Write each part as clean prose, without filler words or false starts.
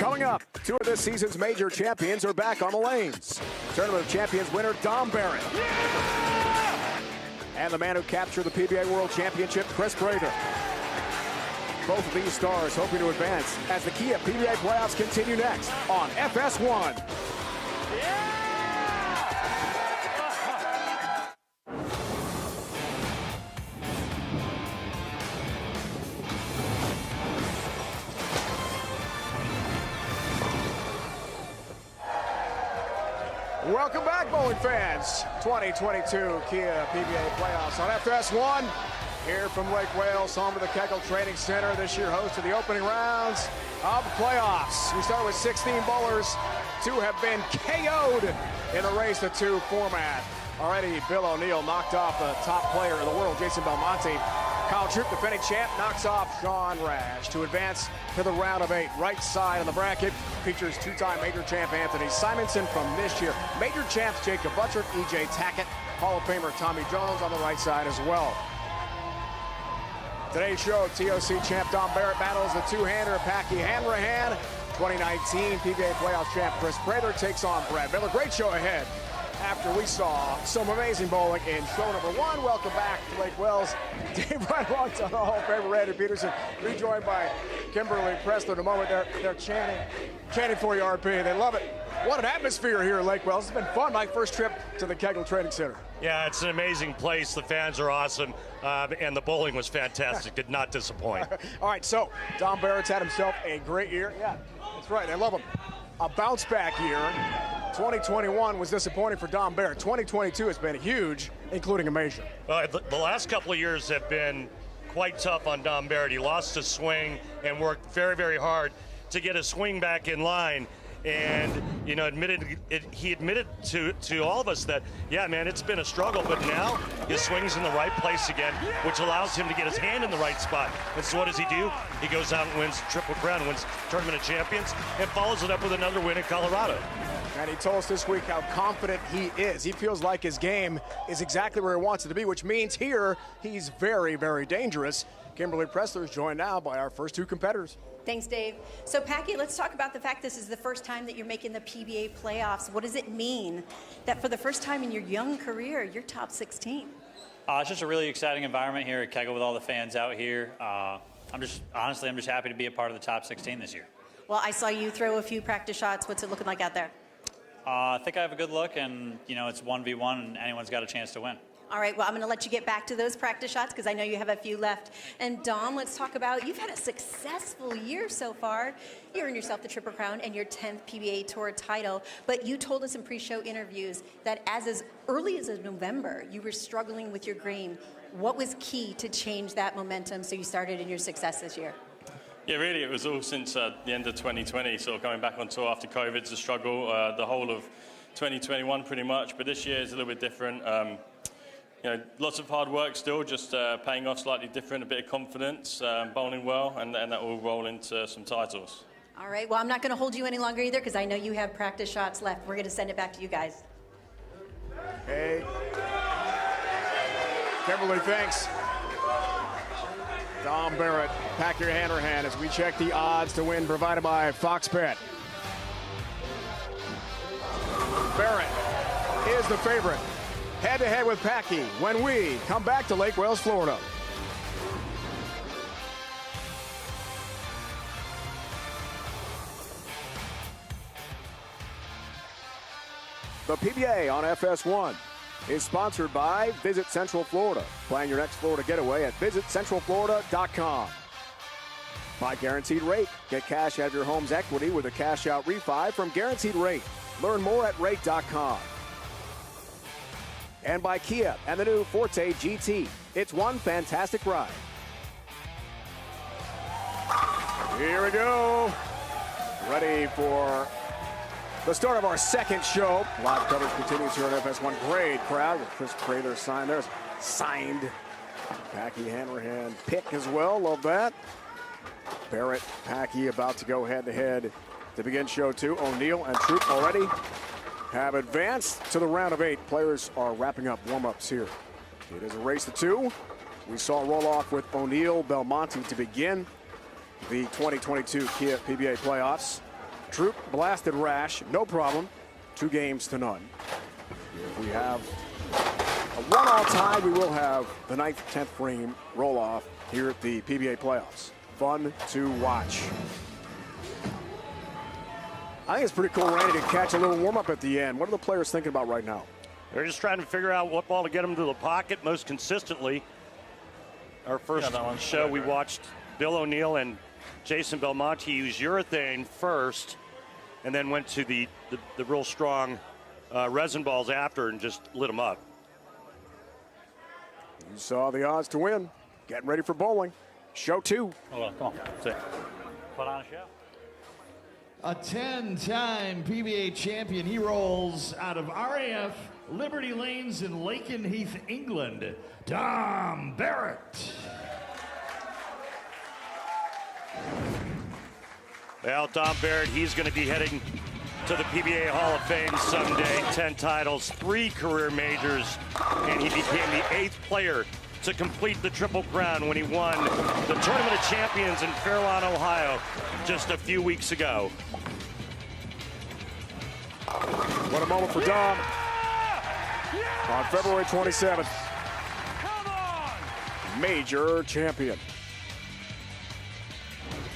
Coming up, two of this season's major champions are back on the lanes. Tournament of Champions winner Dom Barrett. And the man who captured the PBA World Championship, Pressler. Both of these stars hoping to advance as the Kia PBA Playoffs continue next on FS1. Welcome back, bowling fans. 2022 Kia PBA Playoffs on FS1. Here from Lake Wales, home to the Kegel Training Center. This year host of the opening rounds of the playoffs. We start with 16 bowlers. Two have been KO'd in the race to two format. Already, Bill O'Neill knocked off the top player in the world, Jason Belmonte. Kyle Troop, defending champ, knocks off Sean Rash to advance to the round of 8. Right side of the bracket features two-time major champ Anthony Simonson from this year. Major champs Jacob Butcher, E.J. Tackett, Hall of Famer Tommy Jones on the right side as well. Today's show, TOC champ Dom Barrett battles the two-hander Packy Hanrahan. 2019 PBA Playoffs champ Chris Prather takes on Brad Miller. Great show ahead after we saw some amazing bowling in show number 1. Welcome back to Lake Wells. Dave Reinhardt on the Hall of Famer Randy Pedersen, rejoined by Kimberly, Pressler. In a moment, they're chanting for you, RP. They love it. What an atmosphere here in Lake Wells. It's been fun. My first trip to the Kegel Training Center. Yeah, it's an amazing place. The fans are awesome, and the bowling was fantastic. Did not disappoint. All right, so Dom Barrett's had himself a great year. Yeah, that's right. I love him. A bounce back year. 2021 was disappointing for Dom Barrett. 2022 has been huge, including a major. The last couple of years have been quite tough on Dom Barrett. He lost his swing and worked very, very hard to get his swing back in line. And, you know, he admitted to all of us that, yeah, man, it's been a struggle, but now his swing's in the right place again, which allows him to get his hand in the right spot. And so what does he do? He goes out and wins Triple Crown, wins Tournament of Champions, and follows it up with another win in Colorado. And he told us this week how confident he is. He feels like his game is exactly where he wants it to be, which means here he's very, very dangerous. Kimberly Pressler is joined now by our first two competitors. Thanks, Dave. So, Packy, let's talk about the fact this is the first time that you're making the PBA playoffs. What does it mean that for the first time in your young career, you're top 16? It's just a really exciting environment here at Kegel with all the fans out here. I'm just happy to be a part of the top 16 this year. Well, I saw you throw a few practice shots. What's it looking like out there? I think I have a good look, and, you know, it's 1v1, and anyone's got a chance to win. All right, well, I'm going to let you get back to those practice shots because I know you have a few left. And Dom, let's talk about, you've had a successful year so far. You earned yourself the Triple Crown and your 10th PBA Tour title. But you told us in pre-show interviews that as early as November, you were struggling with your game. What was key to change that momentum so you started in your success this year? Yeah, really, it was all since the end of 2020, sort of coming back on tour after COVID's a struggle, the whole of 2021 pretty much. But this year is a little bit different. You know, lots of hard work still, just paying off slightly different, a bit of confidence, bowling well, and that will roll into some titles. All right, well, I'm not going to hold you any longer either because I know you have practice shots left. We're going to send it back to you guys. Hey. Kimberly, thanks. Dom Barrett, Packy Hanrahan as we check the odds to win provided by Fox Bet. Barrett is the favorite. Head-to-head with Packy when we come back to Lake Wales, Florida. The PBA on FS1 is sponsored by Visit Central Florida. Plan your next Florida getaway at visitcentralflorida.com. By Guaranteed Rate. Get cash out of your home's equity with a cash-out refi from Guaranteed Rate. Learn more at rate.com. And by Kia and the new Forte GT. It's one fantastic ride. Here we go. Ready for the start of our second show. Live coverage continues here on FS1. Great crowd with Chris Prather signed. There's signed Packy Hanrahan pick as well. Love that. Barrett, Packy about to go head-to-head to begin show 2. O'Neill and Troop already have advanced to the round of 8. Players are wrapping up warm-ups here. It is a race to 2. We saw a roll-off with O'Neill Belmonte to begin the 2022 Kia PBA Playoffs. Troop blasted Rash, no problem. 2 games to none. If we have a 1-all tie, we will have the 9th, 10th frame roll off here at the PBA Playoffs. Fun to watch. I think it's pretty cool, Randy, to catch a little warm-up at the end. What are the players thinking about right now? They're just trying to figure out what ball to get them to the pocket most consistently. Our first show, we watched Bill O'Neill and Jason Belmonte use urethane first, and then went to the real strong resin balls after and just lit them up. You saw the odds to win. Getting ready for bowling. Show 2. Hold on, come on. Put on a show. A 10-time PBA champion. He rolls out of RAF Liberty Lanes in Lakenheath, England. Dom Barrett. Well, Dom Barrett, he's going to be heading to the PBA Hall of Fame someday. 10 titles, 3 career majors, and he became the 8th player to complete the Triple Crown when he won the Tournament of Champions in Fairlawn, Ohio, just a few weeks ago. What a moment for Dom. On February 27th. Major champion.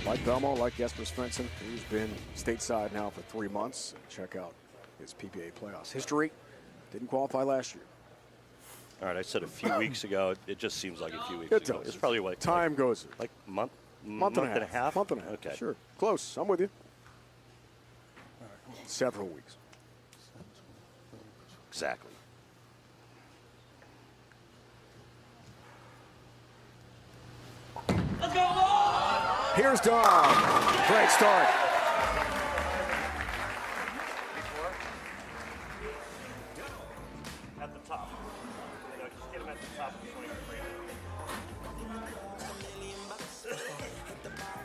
Like Belmo, like Jesper Svensson, he's been stateside now for 3 months. Check out his PBA Playoffs history. Didn't qualify last year. All right, I said a few weeks ago. It just seems like a few weeks It ago. does. It's probably like Time goes. like month and a half. Month and a half. Okay. Sure. Close. I'm with you. Several weeks. Exactly. Here's Dom. Great start. At the top. Just get him at the top of the swing.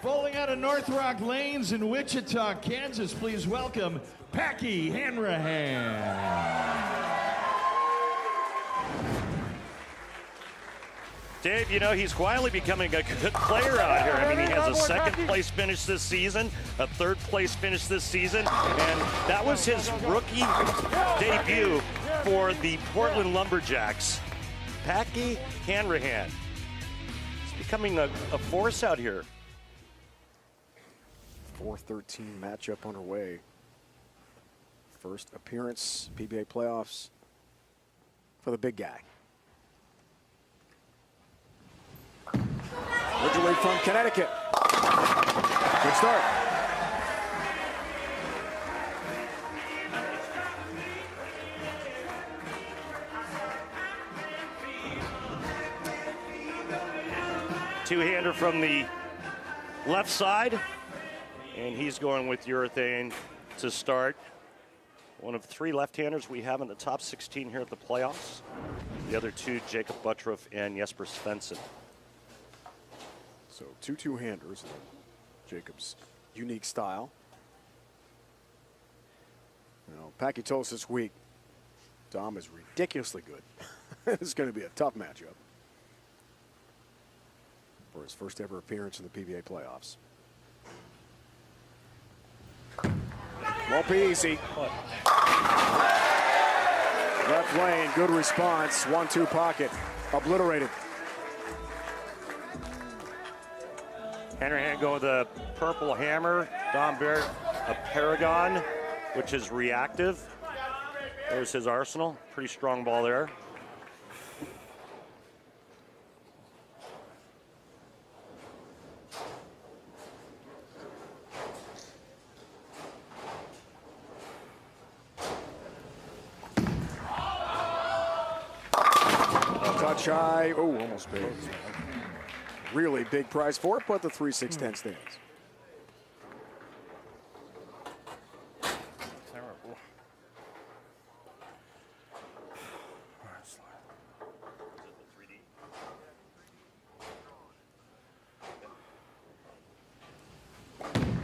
Bowling out of North Rock Lanes in Wichita, Kansas. Please welcome Packy Hanrahan. Dave, you know, he's quietly becoming a good player out here. I mean, he has a 2nd place finish this season, a 3rd place finish this season, and that was his rookie debut for the Portland Lumberjacks. Packy Hanrahan. He's becoming a force out here. 4-13 matchup underway. First appearance, PBA Playoffs for the big guy. Originally from Connecticut. Good start. Two-hander from the left side, and he's going with urethane to start. One of 3 left-handers we have in the top 16 here at the playoffs. The other 2, Jacob Buttroff and Jesper Svensson. So 2 two-handers, Jacob's unique style. You know, Packy told us this week, Dom is ridiculously good. It's going to be a tough matchup for his first ever appearance in the PBA playoffs. Won't be easy. Left lane, good response. 1-2 pocket, obliterated. Hanrahan going with a purple hammer. Dom Barrett, a Paragon, which is reactive. There's his arsenal. Pretty strong ball there. Touch high. Oh, almost big. Really big prize for it, but the 3-6-10 stands. Terrible.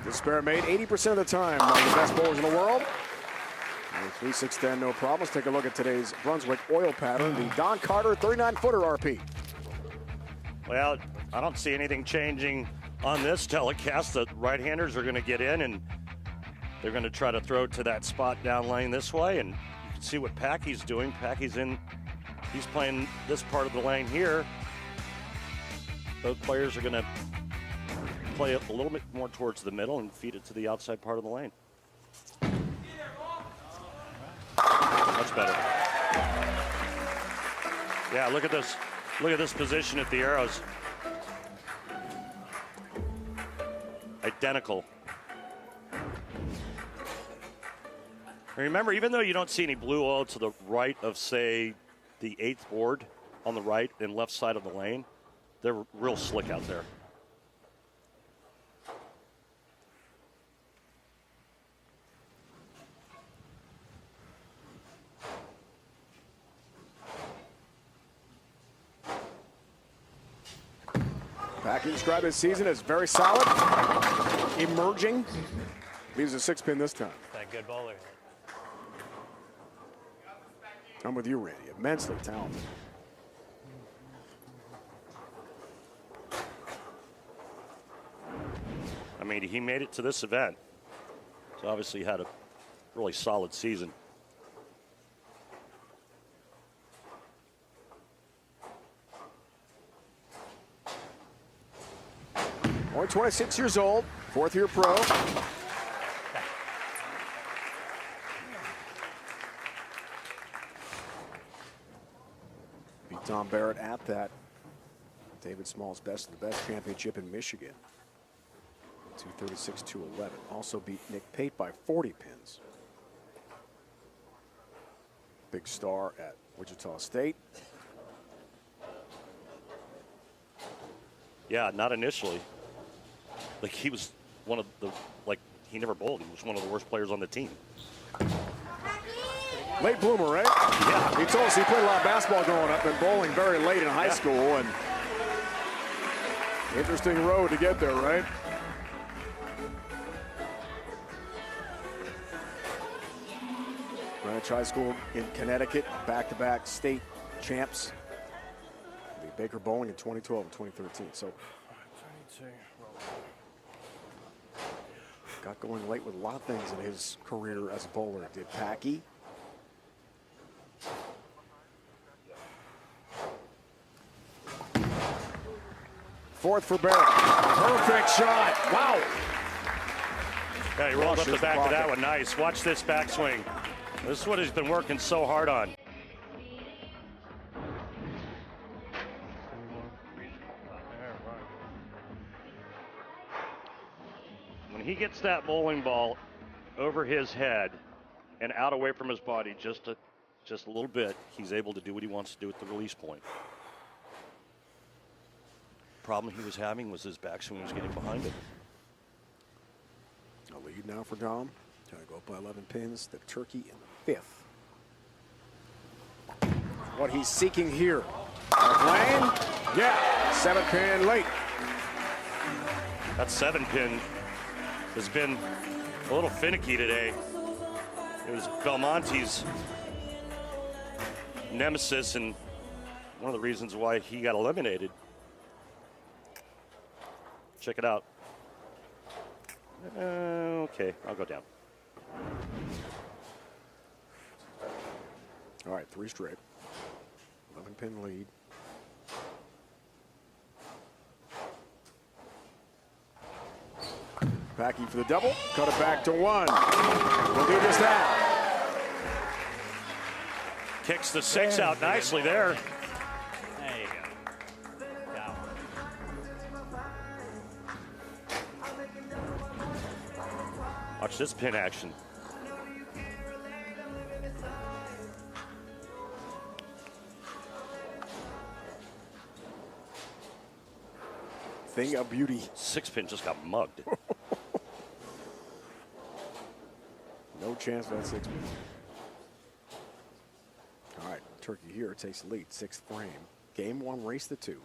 This pair made 80% of the time. One of the best bowlers in the world. 3-6-10, no problem. Let's take a look at today's Brunswick oil pattern. The Don Carter 39-footer RP. Well, I don't see anything changing on this telecast. The right-handers are going to get in and They're going to try to throw it to that spot down lane this way, and you can see what Packy's doing. Packy's he's playing this part of the lane here. Both players are going to play it a little bit more towards the middle and feed it to the outside part of the lane. Much better. Yeah, look at this. Look at this position at the arrows. Identical. And remember, even though you don't see any blue oil to the right of, say, the 8th board on the right and left side of the lane, they're real slick out there. Packy described his season as very solid, emerging. Leaves a 6-pin this time. That good bowler. I'm with you, Randy. Immensely talented. I mean, he made it to this event. So obviously he had a really solid season. Only 26 years old, 4th-year pro. Beat Tom Barrett at that David Small's Best of the Best championship in Michigan. 236-211. Also beat Nick Pate by 40 pins. Big star at Wichita State. Yeah, not initially. Like, he was one of the, like, he never bowled. He was one of the worst players on the team. Late bloomer, right? Yeah. He told us he played a lot of basketball growing up and bowling very late in high school. And interesting road to get there, right? Greenwich High School in Connecticut, back-to-back state champs. The Baker Bowling in 2012 and 2013. So got going late with a lot of things in his career as a bowler. Did Packy. Fourth for Barrett. Perfect shot. Wow. Yeah, he rolled up the back of that one. Nice. Watch this backswing. This is what he's been working so hard on. When he gets that bowling ball over his head and out away from his body just a little bit, he's able to do what he wants to do at the release point. Problem he was having was his backswing was getting behind him. A lead now for Dom. Trying to go up by 11 pins. The turkey in the 5th. What he's seeking here. Lane. Yeah, 7-pin late. That 7-pin has been a little finicky today. It was Belmonte's nemesis and one of the reasons why he got eliminated. Check it out. Okay, I'll go down. All right, 3 straight. 11-pin lead. Packy for the double. Cut it back to 1. We'll do just that. Kicks the 6 out nicely there. There you go. Got one. Watch this pin action. Thing of beauty. 6-pin just got mugged. No chance for that 6-pin. All right, turkey here takes the lead. 6th frame. Game 1, race the 2.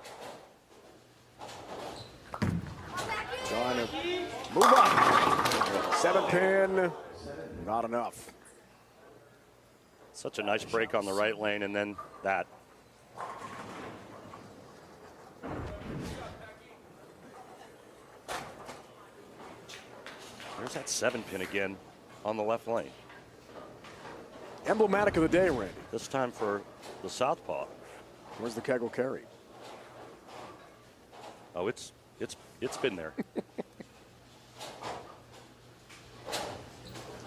Trying to move up. 7-pin. Not enough. Such a nice break on the right lane, and then that. There's that 7-pin again. on the left lane. Emblematic of the day, Randy. This time for the southpaw. Where's the kegel carry? Oh, it's been there.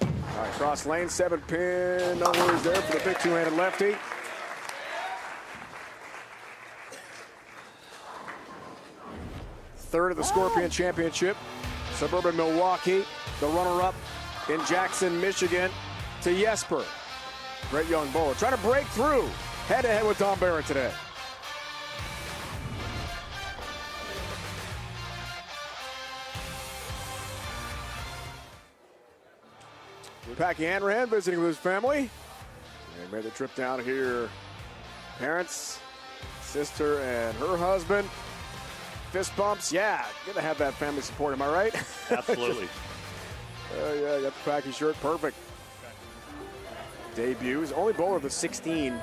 All right, cross lane, 7-pin. No worries there for the big two-handed lefty. Third of the Scorpion Championship. Suburban Milwaukee, the runner-up in Jackson, Michigan, to Jesper. Great young bowler. Trying to break through. Head-to-head with Dom Barrett today. Packy Hanrahan visiting with his family. They made the trip down here. Parents, sister, and her husband. Fist bumps. Yeah, good to have that family support. Am I right? Absolutely. Yeah, got the Packy shirt. Perfect. Debuts. Only bowler of the 16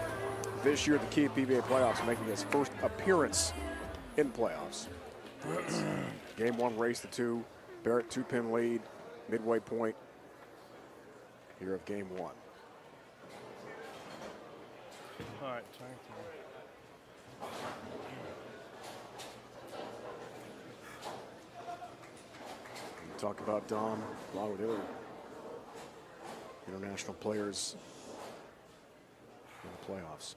this year at the Kia PBA Playoffs, making his first appearance in playoffs. Game 1, race to 2. Barrett 2-pin lead. Midway point here of Game 1. All right, thank you. Talk about Dom, along with the other international players in the playoffs.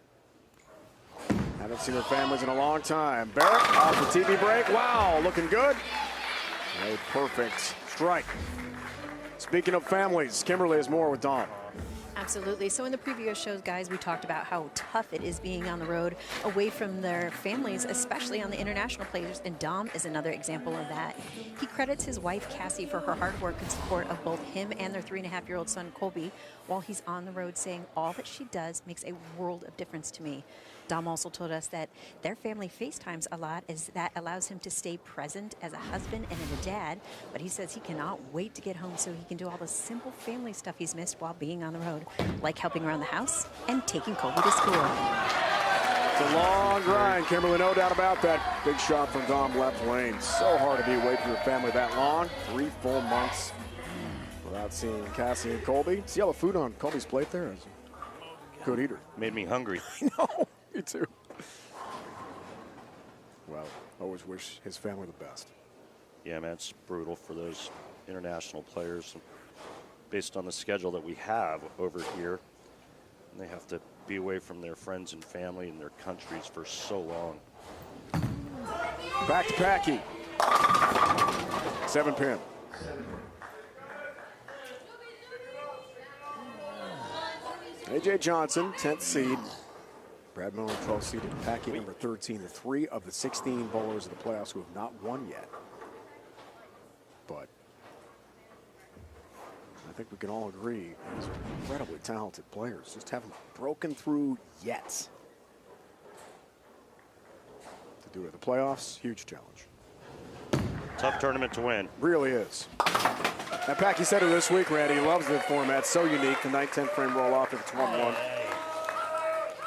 Haven't seen their families in a long time. Barrett off the TV break. Wow, looking good. A perfect strike. Speaking of families, Kimberly has more with Dom. Absolutely. So in the previous shows, guys, we talked about how tough it is being on the road away from their families, especially on the international players, and Dom is another example of that. He credits his wife, Cassie, for her hard work and support of both him and their 3.5-year-old son, Colby, while he's on the road, saying, "All that she does makes a world of difference to me." Dom also told us that their family FaceTimes a lot, as that allows him to stay present as a husband and as a dad, but he says he cannot wait to get home so he can do all the simple family stuff he's missed while being on the road, like helping around the house and taking Colby to school. It's a long grind, Kimberly, no doubt about that. Big shot from Dom left lane. So hard to be away from your family that long. 3 full months without seeing Cassie and Colby. See all the food on Colby's plate there? Good eater. Made me hungry. No, me too. Well, always wish his family the best. Yeah, man, it's brutal for those international players. Based on the schedule that we have over here, and they have to be away from their friends and family and their countries for so long. Back to Packy. 7-pin. A.J. Johnson, 10th seed. Brad Miller, 12th seed. And Packy, number 13. The 3 of the 16 bowlers in the playoffs who have not won yet. But I think we can all agree these are incredibly talented players. Just haven't broken through yet. To do it at the playoffs, huge challenge. Tough tournament to win. Really is. Now, Packy said it this week, Randy. He loves the format. So unique. The 9-10 frame roll off if it's 1-1.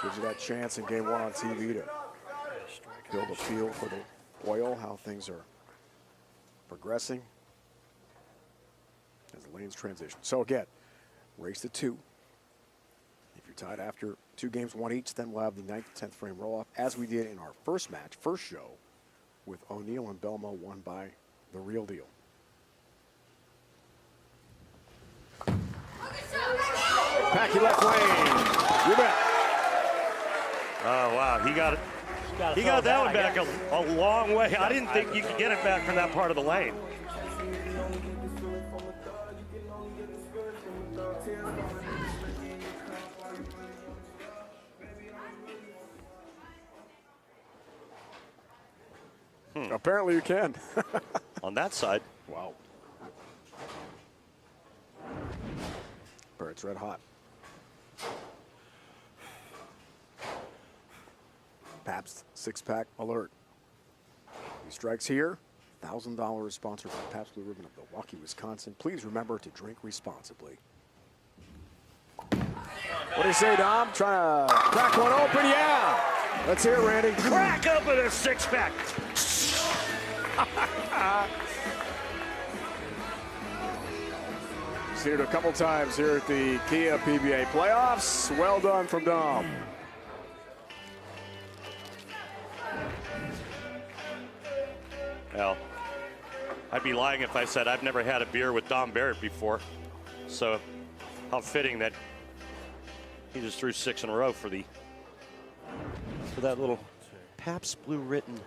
Gives you that chance in Game 1 on TV to build a feel for the oil, how things are progressing as the lanes transition. So again, race to 2. If you're tied after 2 games, 1 each, then we'll have the 9th and 10th frame roll off, as we did in our first match, first show, with O'Neill and Belmo, won by the real deal. Packy left lane. You bet. Oh, wow. He got it. He got that one back a long way. I didn't think you could get it back from that part of the lane. Apparently you can. On that side. Wow. Barrett's red hot. Pabst 6-pack alert. He strikes here. $1,000 is sponsored by Pabst Blue Ribbon of Milwaukee, Wisconsin. Please remember to drink responsibly. What do you say, Dom? Trying to crack one open? Yeah. Let's hear it, Randy. Crack open a 6-pack. Seen it a couple times here at the Kia PBA Playoffs. Well done from Dom. Well, I'd be lying if I said I've never had a beer with Dom Barrett before. So how fitting that he just threw 6 in a row for that little Pabst Blue Ribbon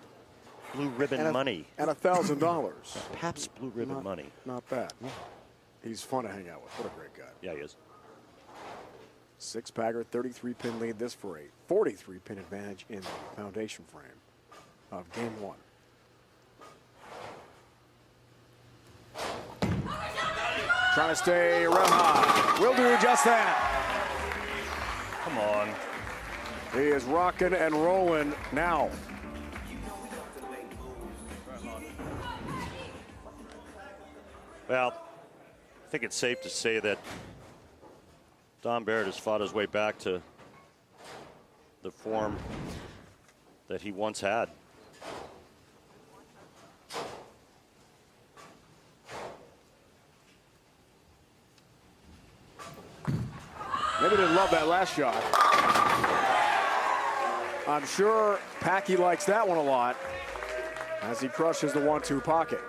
money. And $1,000. Pabst Blue Ribbon money. Not bad. He's fun to hang out with. What a great guy. Yeah, he is. 6-bagger, 33-pin lead. This for a 43-pin advantage in the foundation frame of game 1. Trying to stay red high. Will do just that. Come on. He is rocking and rolling now. Well, I think it's safe to say that Dom Barrett has fought his way back to the form that he once had. Maybe didn't love that last shot. I'm sure Packy likes that one a lot as he crushes the 1-2 pocket.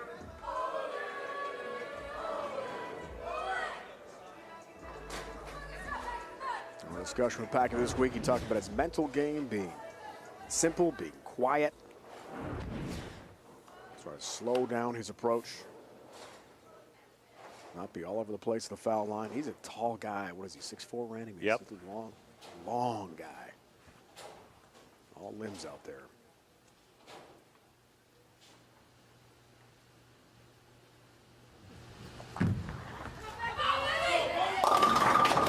In a discussion with Packy this week, he talked about his mental game being simple, being quiet. Try to slow down his approach. Not be all over the place at the foul line. He's a tall guy. What is he, 6'4", Randy? Yep. Long guy. All limbs out there.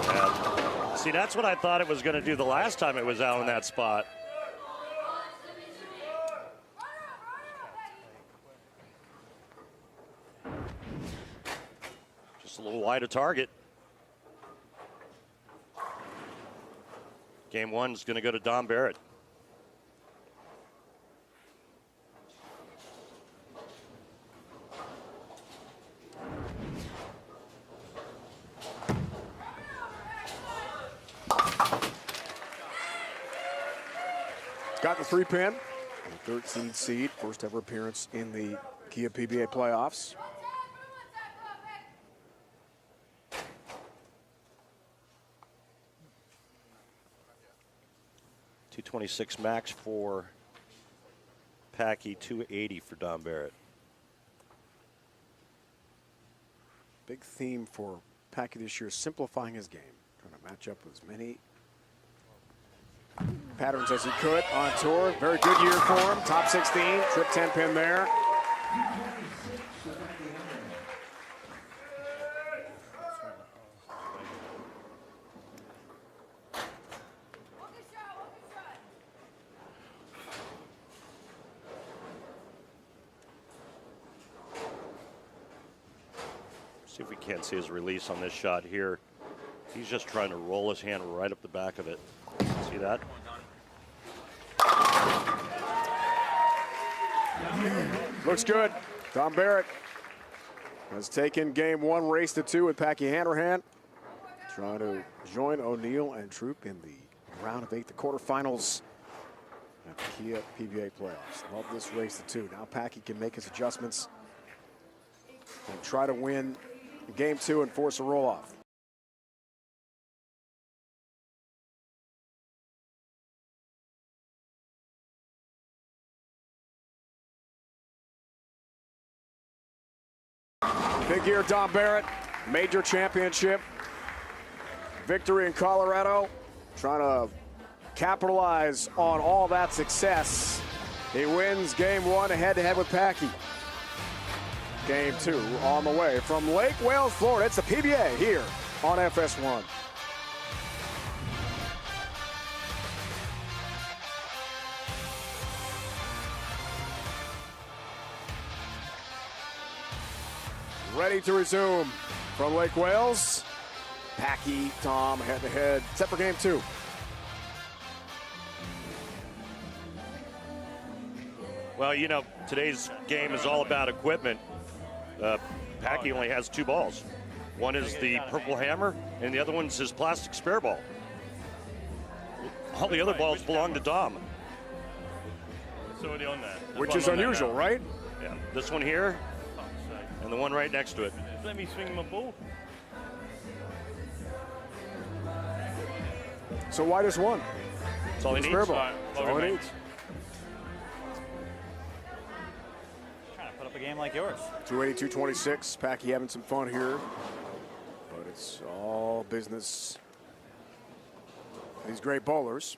Yeah. See, that's what I thought it was going to do the last time it was out in that spot. A little wide of target. Game 1 is going to go to Dom Barrett. Got the 3-pin. 13th seed, first ever appearance in the Kia PBA playoffs. .226 max for Packy, 280 for Dom Barrett. Big theme for Packy this year, simplifying his game. Trying to match up with as many patterns as he could on tour. Very good year for him. Top 16, trip 10-pin there. See if we can't see his release on this shot here. He's just trying to roll his hand right up the back of it. See that? Looks good. Dom Barrett has taken game 1, race to 2 with Packy Hanrahan. Trying to join O'Neill and Troop in the round of 8, the quarterfinals at the Kia PBA Playoffs. Love this race to 2. Now Packy can make his adjustments and try to win game 2 and force a roll-off. Big year, Dom Barrett, major championship victory in Colorado, trying to capitalize on all that success. He wins game 1 head-to-head with Packy. Game 2 on the way from Lake Wales, Florida. It's the PBA here on FS1. Ready to resume from Lake Wales. Packy, Tom, head-to-head, set for game 2. Well, you know, today's game is all about equipment. Packy only has 2 balls. One is the purple hammer, and the other one's his plastic spare ball. All the other balls belong to Dom. It's already on there. Which is unusual, right? Yeah, this one here, and the one right next to it. Let me swing my ball. So why just one? That's all he Spare needs. ball. Right, That's all it needs. Trying to put up a game like yours. 282-26. Packy having some fun here, but it's all business. These great bowlers.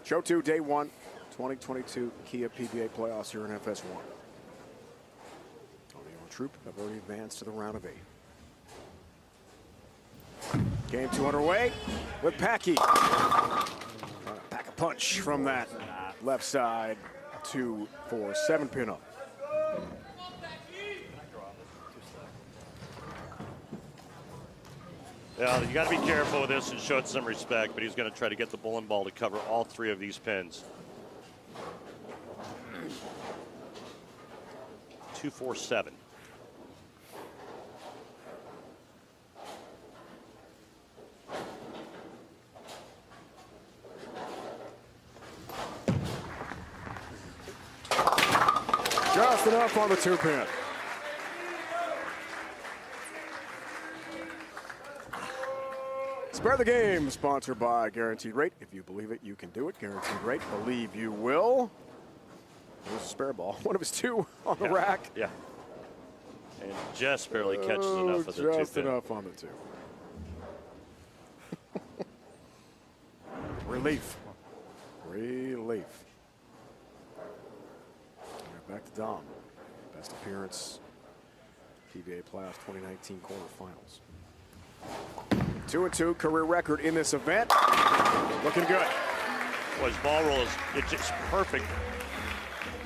Show 2, day 1, 2022 Kia PBA Playoffs here in FS1. Tony and Troop have already advanced to the round of 8. Game 2 underway with Packy. Pack a punch from that left side, 2-4-7 pin up. Yeah, you got to be careful with this and show it some respect, but he's going to try to get the bowling ball to cover all 3 of these pins. 2-4-7. Just enough on the 2 pin. Spare the Game, sponsored by Guaranteed Rate. If you believe it, you can do it. Guaranteed Rate, believe you will. There's a spare ball. One of his 2 on the rack. Yeah. And just barely catches enough of the 2 pin. Just enough on the 2. Relief. Relief. Right, back to Dom. Best appearance, PBA Playoffs 2019 quarterfinals. 2-2 career record in this event. Looking good. Well, his ball roll is just perfect,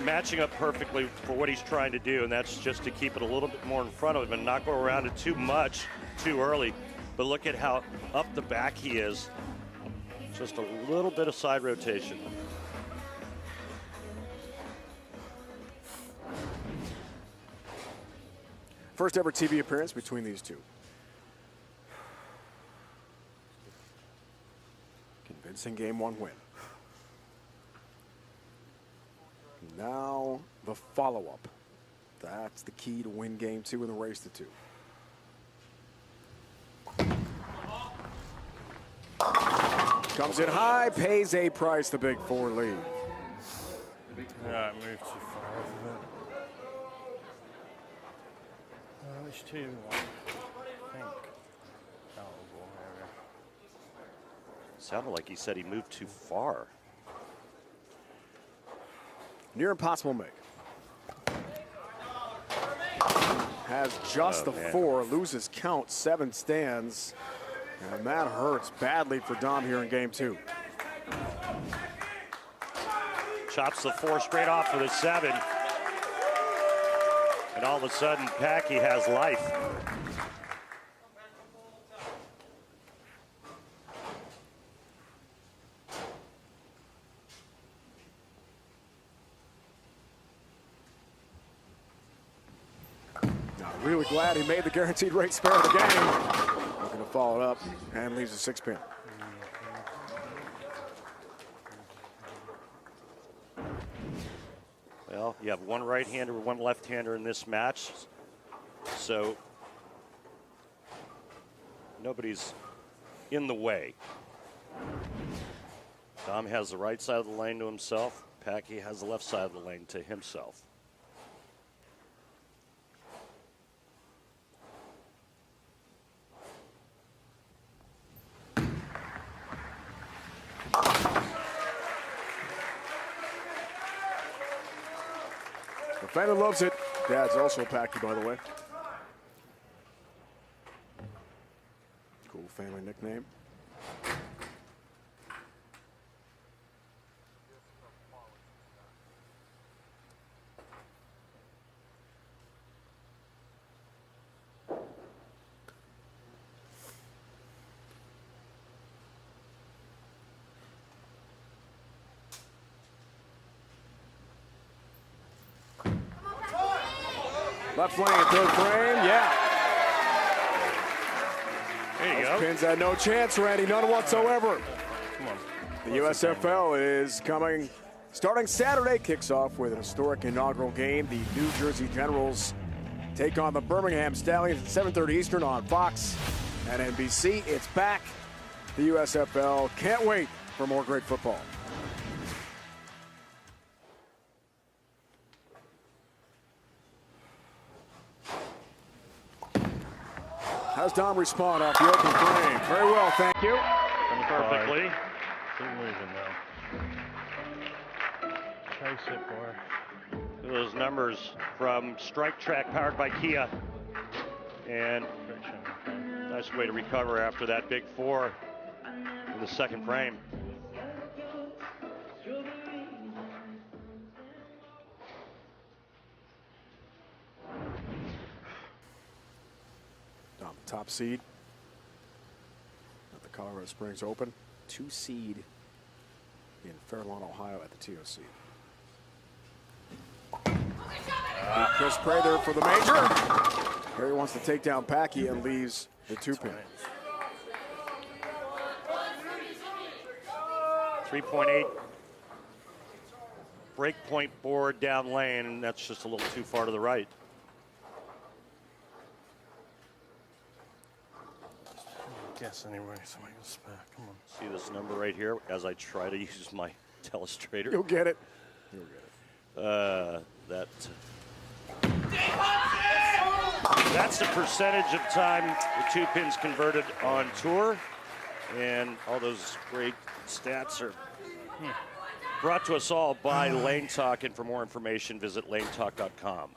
matching up perfectly for what he's trying to do, and that's just to keep it a little bit more in front of him and not go around it too much too early. But look at how up the back he is. Just a little bit of side rotation. First ever TV appearance between these 2. Convincing Game 1 win. Now the follow-up. That's the key to win Game 2 in the race to 2. Comes in high, pays a price, the big 4 lead. Yeah, it moved too far, isn't it? Which 2? I think. That was one area. Sounded like he said he moved too far. Near impossible make. Has just the 4, loses count, 7 stands. And that hurts badly for Dom here in Game 2. Chops the 4 straight off for the 7. And all of a sudden, Packy has life. Really glad he made the Guaranteed Rate spare of the game. Looking to follow it up and leaves a 6 pin. Well, you have one right-hander, one left-hander in this match. So nobody's in the way. Dom has the right side of the lane to himself. Packy has the left side of the lane to himself. The family loves it. Dad's also a Packy, by the way. Cool family nickname. Left lane, third frame, yeah. There you go. Pins had no chance, Randy, none whatsoever. Come on. The USFL is coming, starting Saturday, kicks off with an historic inaugural game. The New Jersey Generals take on the Birmingham Stallions at 7:30 Eastern on Fox and NBC. It's back. The USFL can't wait for more great football. How's Dom respond off the open frame? Very well, thank you. Perfectly. Keep moving now. Chase it, boy. Look at those numbers from Strike Track powered by Kia. And nice way to recover after that big 4 in the second frame. Dom, top seed at the Colorado Springs Open. 2 seed in Fairlawn, Ohio at the TOC. Chris Prather for the major. Harry wants to take down Packy and leaves the 2-pin. 3.8 break point board down lane, and that's just a little too far to the right. Guess anyway, so I can spare. Come on. See this number right here as I try to use my telestrator. You'll get it. You'll get it. That's the percentage of time the 2-pins converted on tour, and all those great stats are brought to us all by Lane Talk, and for more information visit lanetalk.com.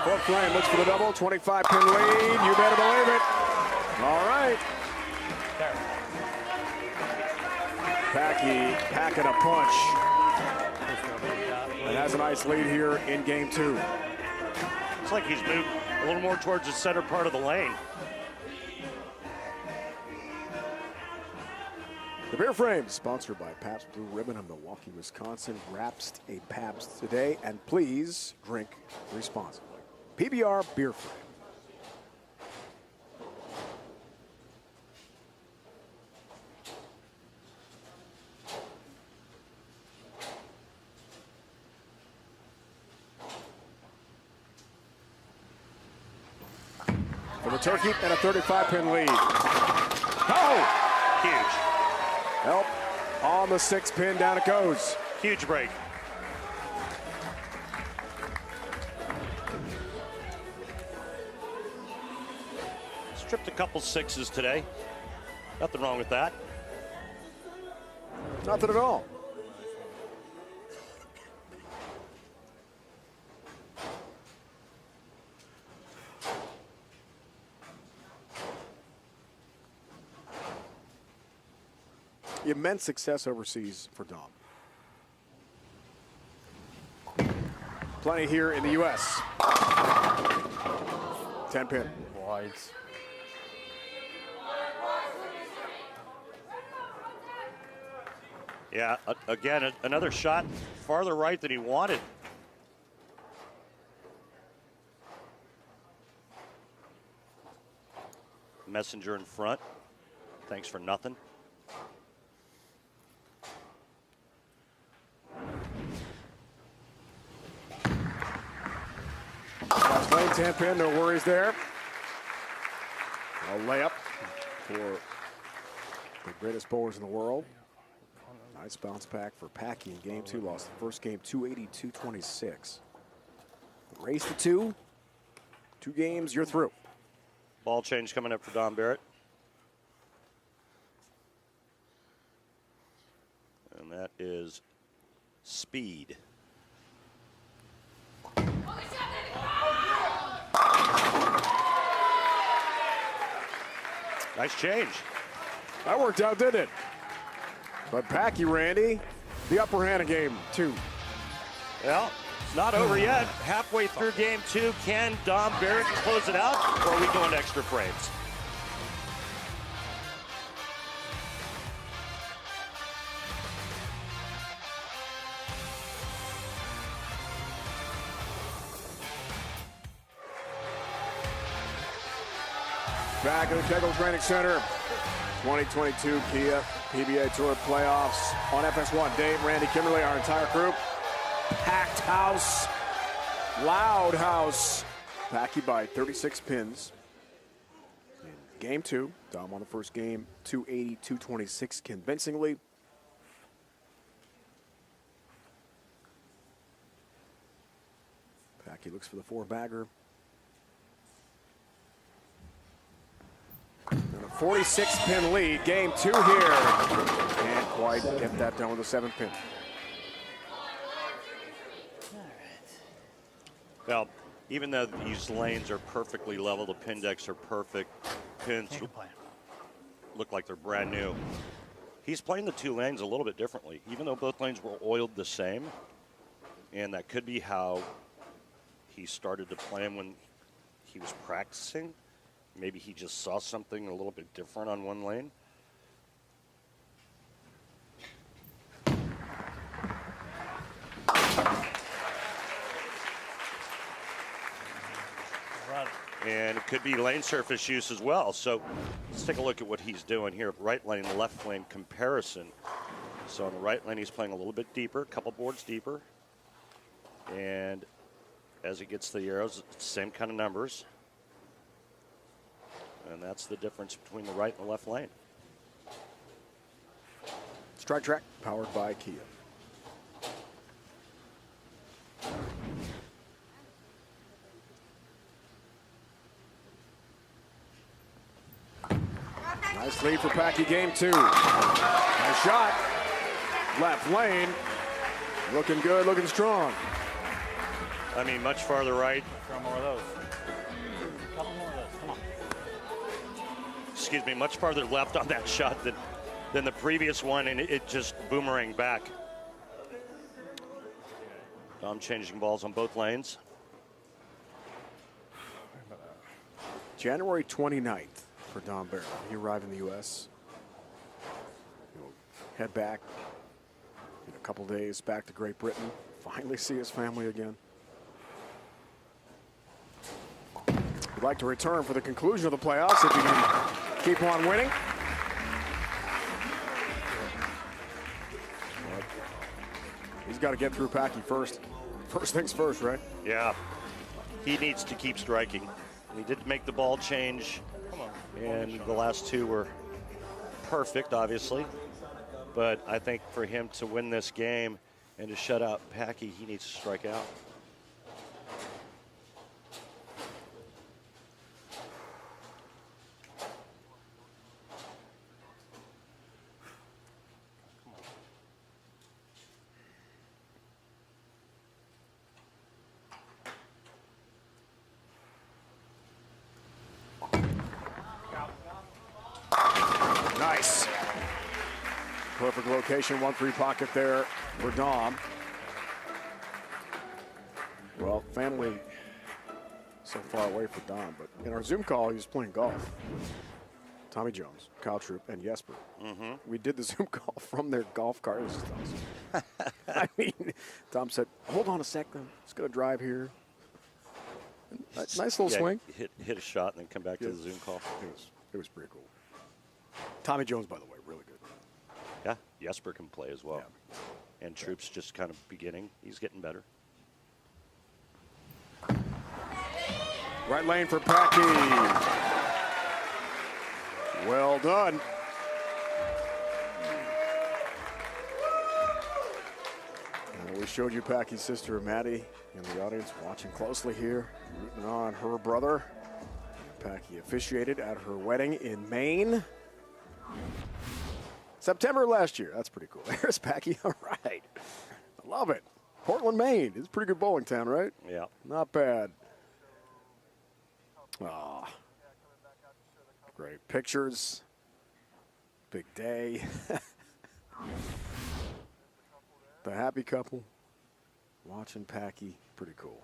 Fourth frame, looks for the double, 25-pin lead. You better believe it. All right. Packy packing a punch. And has a nice lead here in game 2. It's like he's moved a little more towards the center part of the lane. The beer frame, sponsored by Pabst Blue Ribbon of Milwaukee, Wisconsin. Wraps a Pabst today, and please drink responsibly. PBR beer frame. For the turkey and a 35-pin lead. Oh! Huge. Help on the 6-pin, down it goes. Huge break. Stripped a couple 6s today. Nothing wrong with that. Nothing at all. Immense success overseas for Dom. Plenty here in the U.S. 10-pin. Wide. Yeah, again, another shot farther right than he wanted. Messenger in front. Thanks for nothing. Last lane, 10-pin, no worries there. A layup for the greatest bowlers in the world. Nice bounce back for Packy in game 2. Lost the first game 280-226. Race to 2. 2 games, you're through. Ball change coming up for Dom Barrett. And that is speed. Nice change. That worked out, didn't it? But Packy, Randy, the upper hand in game 2. Well, it's not over yet. Halfway through game 2, can Dom Barrett close it out, or are we going extra frames? Back at the Kegel Training Center, 2022 Kia PBA Tour Playoffs on FS1. Dave, Randy, Kimberly, our entire group. Packed house, loud house. Packy by 36 pins. In game 2, Dom won the first game, 280-226 convincingly. Packy looks for the 4-bagger. And a 46-pin lead, game 2 here. Can't quite get that done with a 7-pin. Well, even though these lanes are perfectly level, the pin decks are perfect, pins look like they're brand new. He's playing the 2 lanes a little bit differently, even though both lanes were oiled the same. And that could be how he started to play them when he was practicing. Maybe he just saw something a little bit different on one lane. And it could be lane surface use as well. So let's take a look at what he's doing here. Right lane, left lane comparison. So on the right lane, he's playing a little bit deeper, a couple boards deeper. And as he gets the arrows, it's the same kind of numbers. And that's the difference between the right and the left lane. Strike Track, powered by Kia. Nice lead for Packy, game 2. Nice shot. Left lane. Looking good, looking strong. I mean, much farther right. Throw more of those. A couple more of those. Come on. Excuse me, much farther left on that shot than the previous one, and it just boomeranged back. Dom changing balls on both lanes. January 29th for Dom Barrett. He arrived in the U.S. He'll head back in a couple days back to Great Britain. Finally see his family again. He'd like to return for the conclusion of the playoffs if he can keep on winning. But he's got to get through Packy first. First things first, right? Yeah, he needs to keep striking. He did make the ball change, and the last 2 were perfect, obviously. But I think for him to win this game and to shut out Packy, he needs to strike out. Nice. Perfect location, 1-3 pocket there for Dom. Well, family so far away for Dom, but in our Zoom call, he was playing golf. Tommy Jones, Kyle Troop, and Jesper. We did the Zoom call from their golf cart. It was just awesome. I mean, Tom said, hold on a second. I'm just going to drive here. Nice little swing. Hit a shot and then come back to the Zoom call. It was pretty cool. Tommy Jones, by the way, really good. Yeah, Jesper can play as well. Yeah. And Troop's just kind of beginning. He's getting better. Right lane for Packy. Well done. We showed you Packy's sister, Maddie, in the audience, watching closely here, rooting on her brother. Packy officiated at her wedding in Maine. September last year. That's pretty cool. There's Packy. All right. I love it. Portland, Maine. It's a pretty good bowling town, right? Yeah. Not bad. Ah. Great pictures. Big day. The happy couple watching Packy. Pretty cool.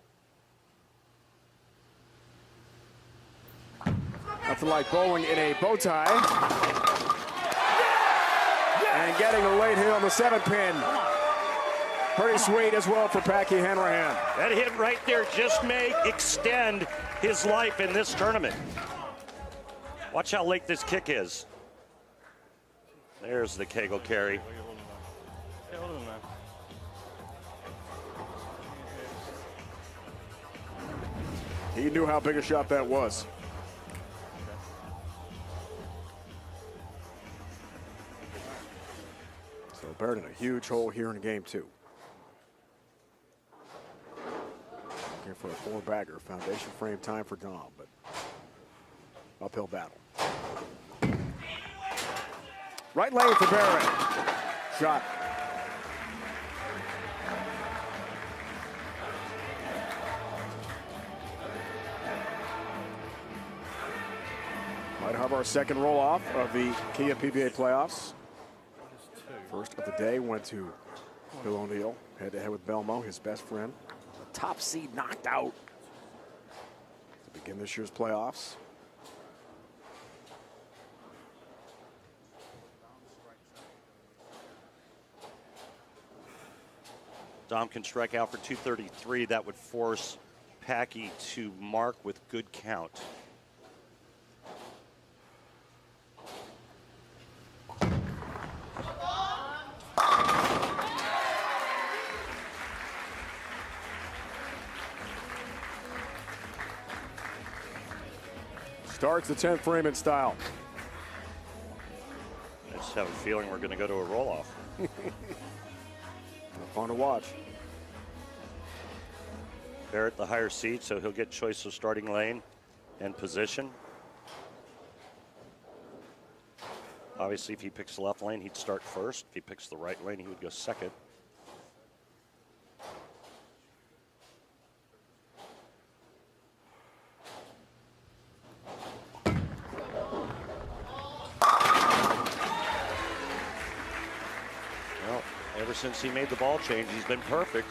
Nothing like bowling in a bow tie. And getting a late hit on the 7-pin. Pretty sweet as well for Packy Hanrahan. That hit right there just may extend his life in this tournament. Watch how late this kick is. There's the Kegel carry. He knew how big a shot that was. So Pedersen, a huge hole here in game 2. Looking for a 4-bagger. Foundation frame time for Dom, but uphill battle. Right lane for Barrett. Shot. Might have our second roll-off of the Kia PBA Playoffs. First of the day went to Bill O'Neill, head-to-head with Belmo, his best friend. Top seed knocked out to begin this year's playoffs. Dom can strike out for 233. That would force Packy to mark with good count. Starts the 10th frame in style. I just have a feeling we're going to go to a roll-off. Fun to watch. Barrett the higher seed, so he'll get choice of starting lane and position. Obviously, if he picks the left lane, he'd start first. If he picks the right lane, he would go second. Well, ever since he made the ball change, he's been perfect.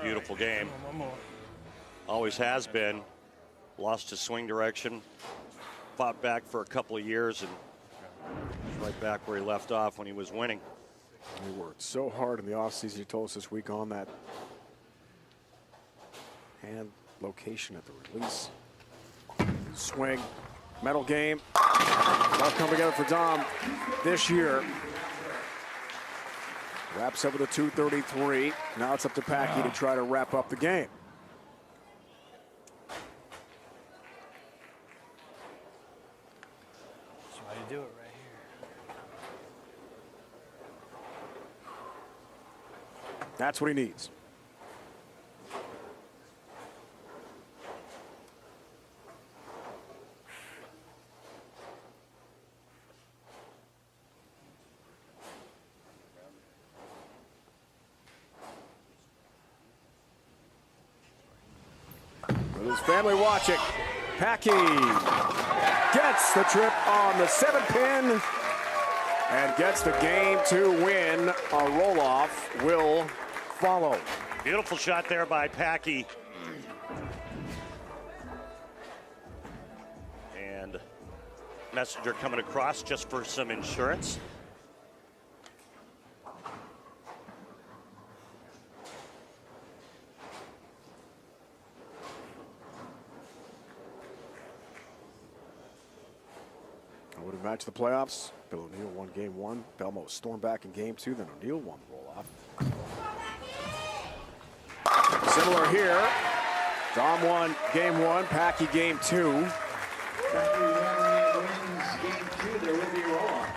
Beautiful game. Always has been. Lost his swing direction. Fought back for a couple of years and right back where he left off when he was winning. He worked so hard in the offseason. He told us this week on that hand location at the release. Swing. Medal game. All come together for Dom this year. Wraps up with a 233. Now it's up to Packy to try to wrap up the game. That's why you do it right here. That's what he needs. With his family watching, Packy gets the trip on the 7-pin and gets the game to win. A roll-off will follow. Beautiful shot there by Packy. And messenger coming across just for some insurance. Would have matched the playoffs. Bill O'Neill won game 1. Belmo stormed back in game 2. Then O'Neill won the roll-off. Similar here. Dom won game 1. Packy game 2. Packy wins game 2. There will be a roll-off.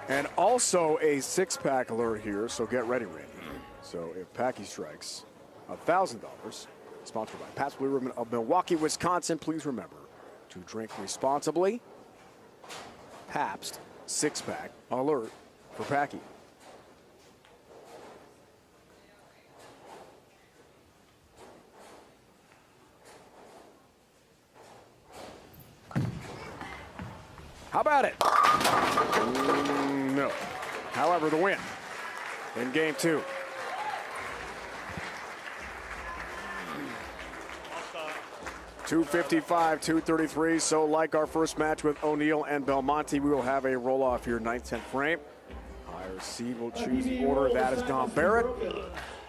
And also a 6-pack alert here, so get ready, Randy. So if Packy strikes, $1,000, sponsored by Pabst Blue Ribbon of Milwaukee, Wisconsin. Please remember to drink responsibly. Pabst 6-pack alert for Packy. How about it? No. However, the win in game 2. .255, 233. So like our first match with O'Neal and Belmonte, we will have a roll-off here, 9th, 10th frame. Higher seed will choose the order. That is Dom Barrett.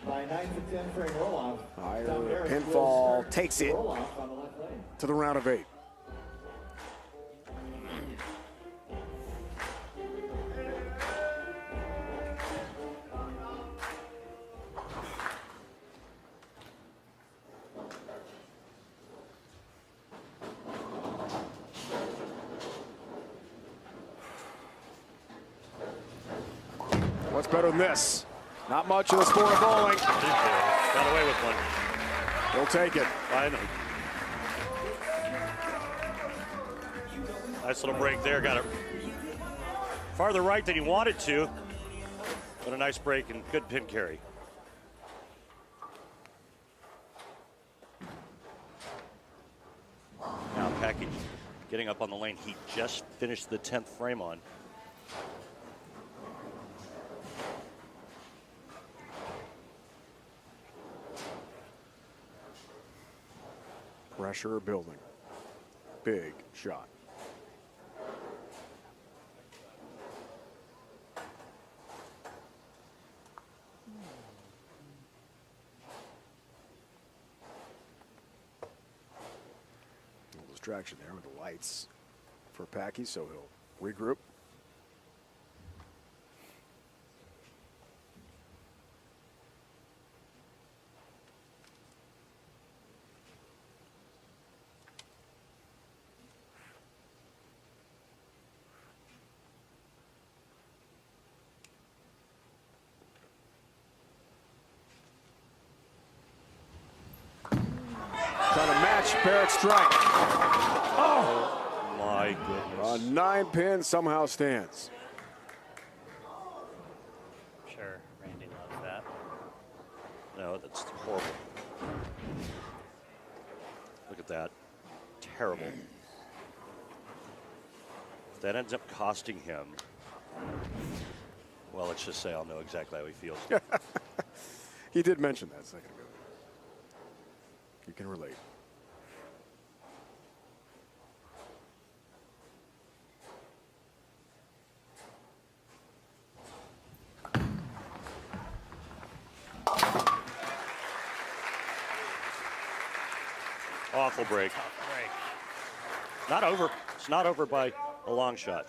By 9th and 10th frame roll-off. Higher pinfall takes it to the round of 8. What's better than this? Not much in the sport of bowling. Got away with one. He'll take it. I know. Nice little break there. Got it farther right than he wanted to. But a nice break and good pin carry. Now Packy getting up on the lane. He just finished the 10th frame on. Pressure building. Big shot. A little distraction there with the lights for Packy, so he'll regroup. Trying to match Barrett's strike. Oh my goodness. A 9-pin somehow stands. Sure, Randy loves that. No, that's horrible. Look at that. Terrible. If that ends up costing him, well, let's just say I'll know exactly how he feels. He did mention that a second ago. You can relate. Awful break. Not over. It's not over by a long shot.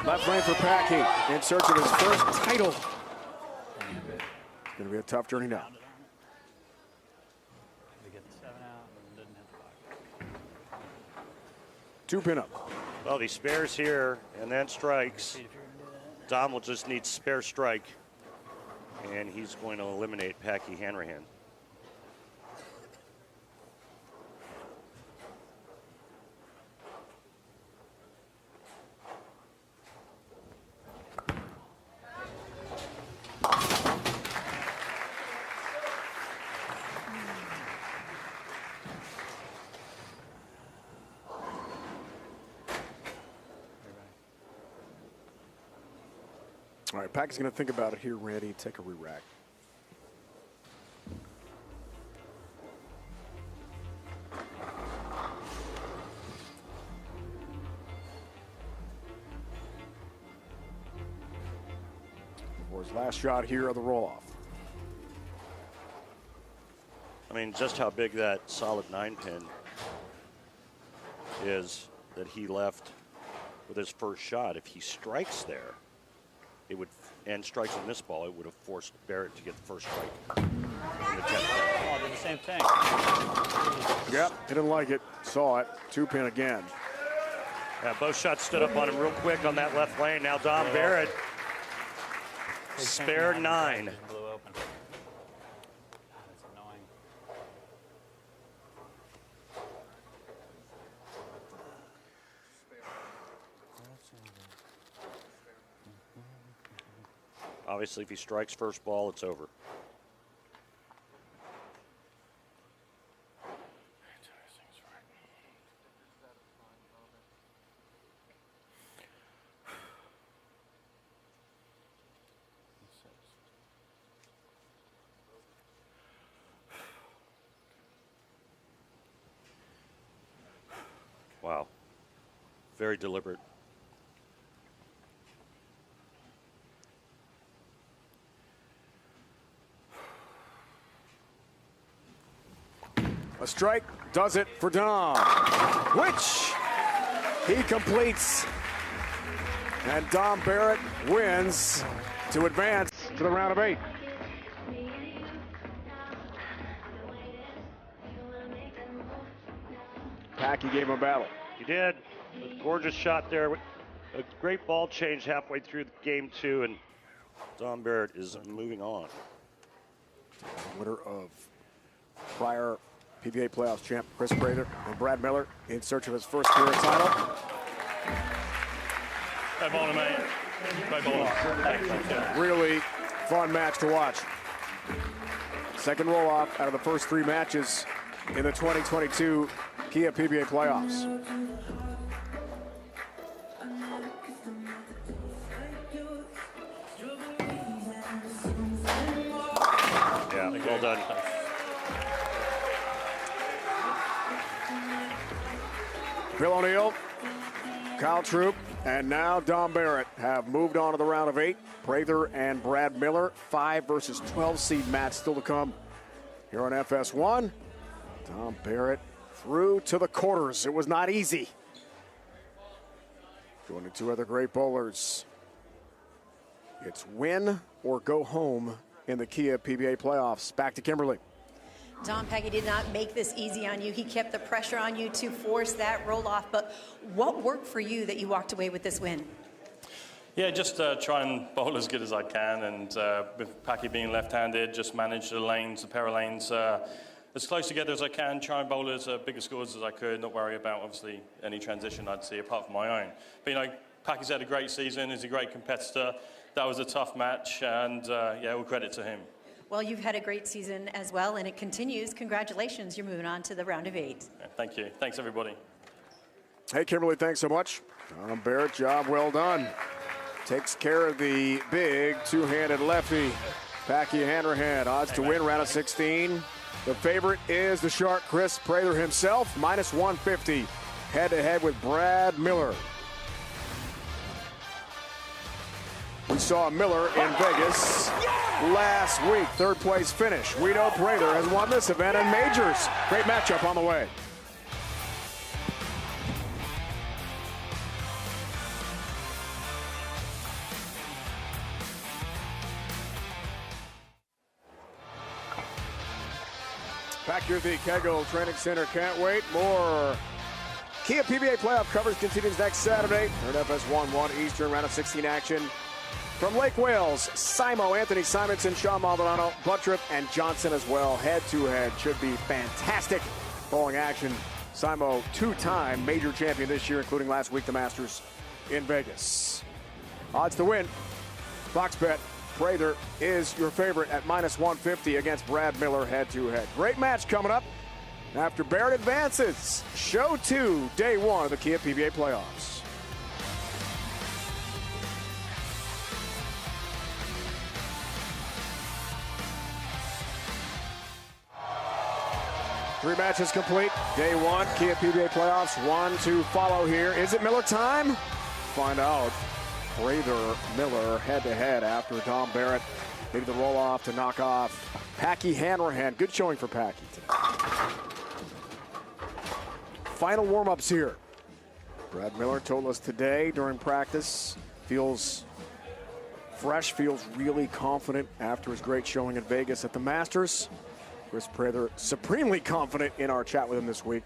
Left lane for Packy in search of his first title. It's going to be a tough journey now. We get the 7 out and didn't hit the block. 2 pin up. Well, he spares here and then strikes. Dom will just need spare strike. And he's going to eliminate Packy Hanrahan. All right, Packy's going to think about it here, Randy. Take a re-rack. For his last shot here of the roll-off. I mean, just how big that solid 9-pin is that he left with his first shot. If he strikes there, it would, and strikes on this ball, it would have forced Barrett to get the first strike. In the 10th frame. Oh, did the same thing. Yep, he didn't like it. Saw it. 2 pin again. Both shots stood up on him real quick on that left lane. Now Dom Barrett, spare 9. Blew open. God, that's annoying. Obviously, if he strikes first ball, it's over. Wow. Very deliberate. A strike does it for Dom, which he completes. And Dom Barrett wins to advance to the round of 8. Packy gave him a battle. He did. A gorgeous shot there. A great ball change halfway through game 2, and Dom Barrett is moving on. Winner of prior PBA Playoffs champ Chris Prather and Brad Miller in search of his first career title. Great bowler, mate. Great bowler. Really fun match to watch. Second roll-off out of the first 3 matches in the 2022 Kia PBA Playoffs. Yeah, well done. Bill O'Neill, Kyle Troop, and now Dom Barrett have moved on to the round of 8. Prather and Brad Miller, 5 versus 12 seed match still to come here on FS1. Dom Barrett through to the quarters. It was not easy. Joining 2 other great bowlers. It's win or go home in the Kia PBA Playoffs. Back to Kimberly. Dom, Packy did not make this easy on you. He kept the pressure on you to force that roll off. But what worked for you that you walked away with this win? Yeah, just try and bowl as good as I can, and with Packy being left-handed, just manage the lanes, the pair of lanes, as close together as I can, try and bowl as bigger scores as I could, not worry about, obviously, any transition I'd see apart from my own. But, you know, Packy's had a great season, he's a great competitor. That was a tough match, and, yeah, all credit to him. Well, you've had a great season as well, and it continues. Congratulations, you're moving on to the round of 8. Yeah, thank you. Thanks, everybody. Hey, Kimberly, thanks so much. Dom Barrett, job well done. Takes care of the big two-handed lefty. Packy Hanrahan, odds to win round of 16. The favorite is the Shark, Chris Prather himself, minus 150. Head-to-head with Brad Miller. We saw Miller in Vegas last week, 3rd place finish. We know Prather has won this event in majors. Great matchup on the way. Back here at the Kegel Training Center. Can't wait. More Kia PBA Playoff coverage continues next Saturday. Third FS1, 1 Eastern, round of 16 action. From Lake Wales, Simo, Anthony Simonson, Sean Maldonado, Buttripp, and Johnson as well. Head-to-head should be fantastic bowling action. Simo, 2-time major champion this year, including last week the Masters in Vegas. Odds to win. Box bet. Prather is your favorite at minus 150 against Brad Miller head-to-head. Great match coming up after Barrett advances. Show 2, day 1 of the Kia PBA Playoffs. Three matches complete. Day 1, Kia PBA Playoffs. 1 to follow here. Is it Miller time? Find out. Prather Miller head-to-head after Dom Barrett maybe the roll-off to knock off Packy Hanrahan. Good showing for Packy today. Final warm-ups here. Brad Miller told us today during practice, feels fresh, feels really confident after his great showing in Vegas at the Masters. Chris Prather supremely confident in our chat with him this week.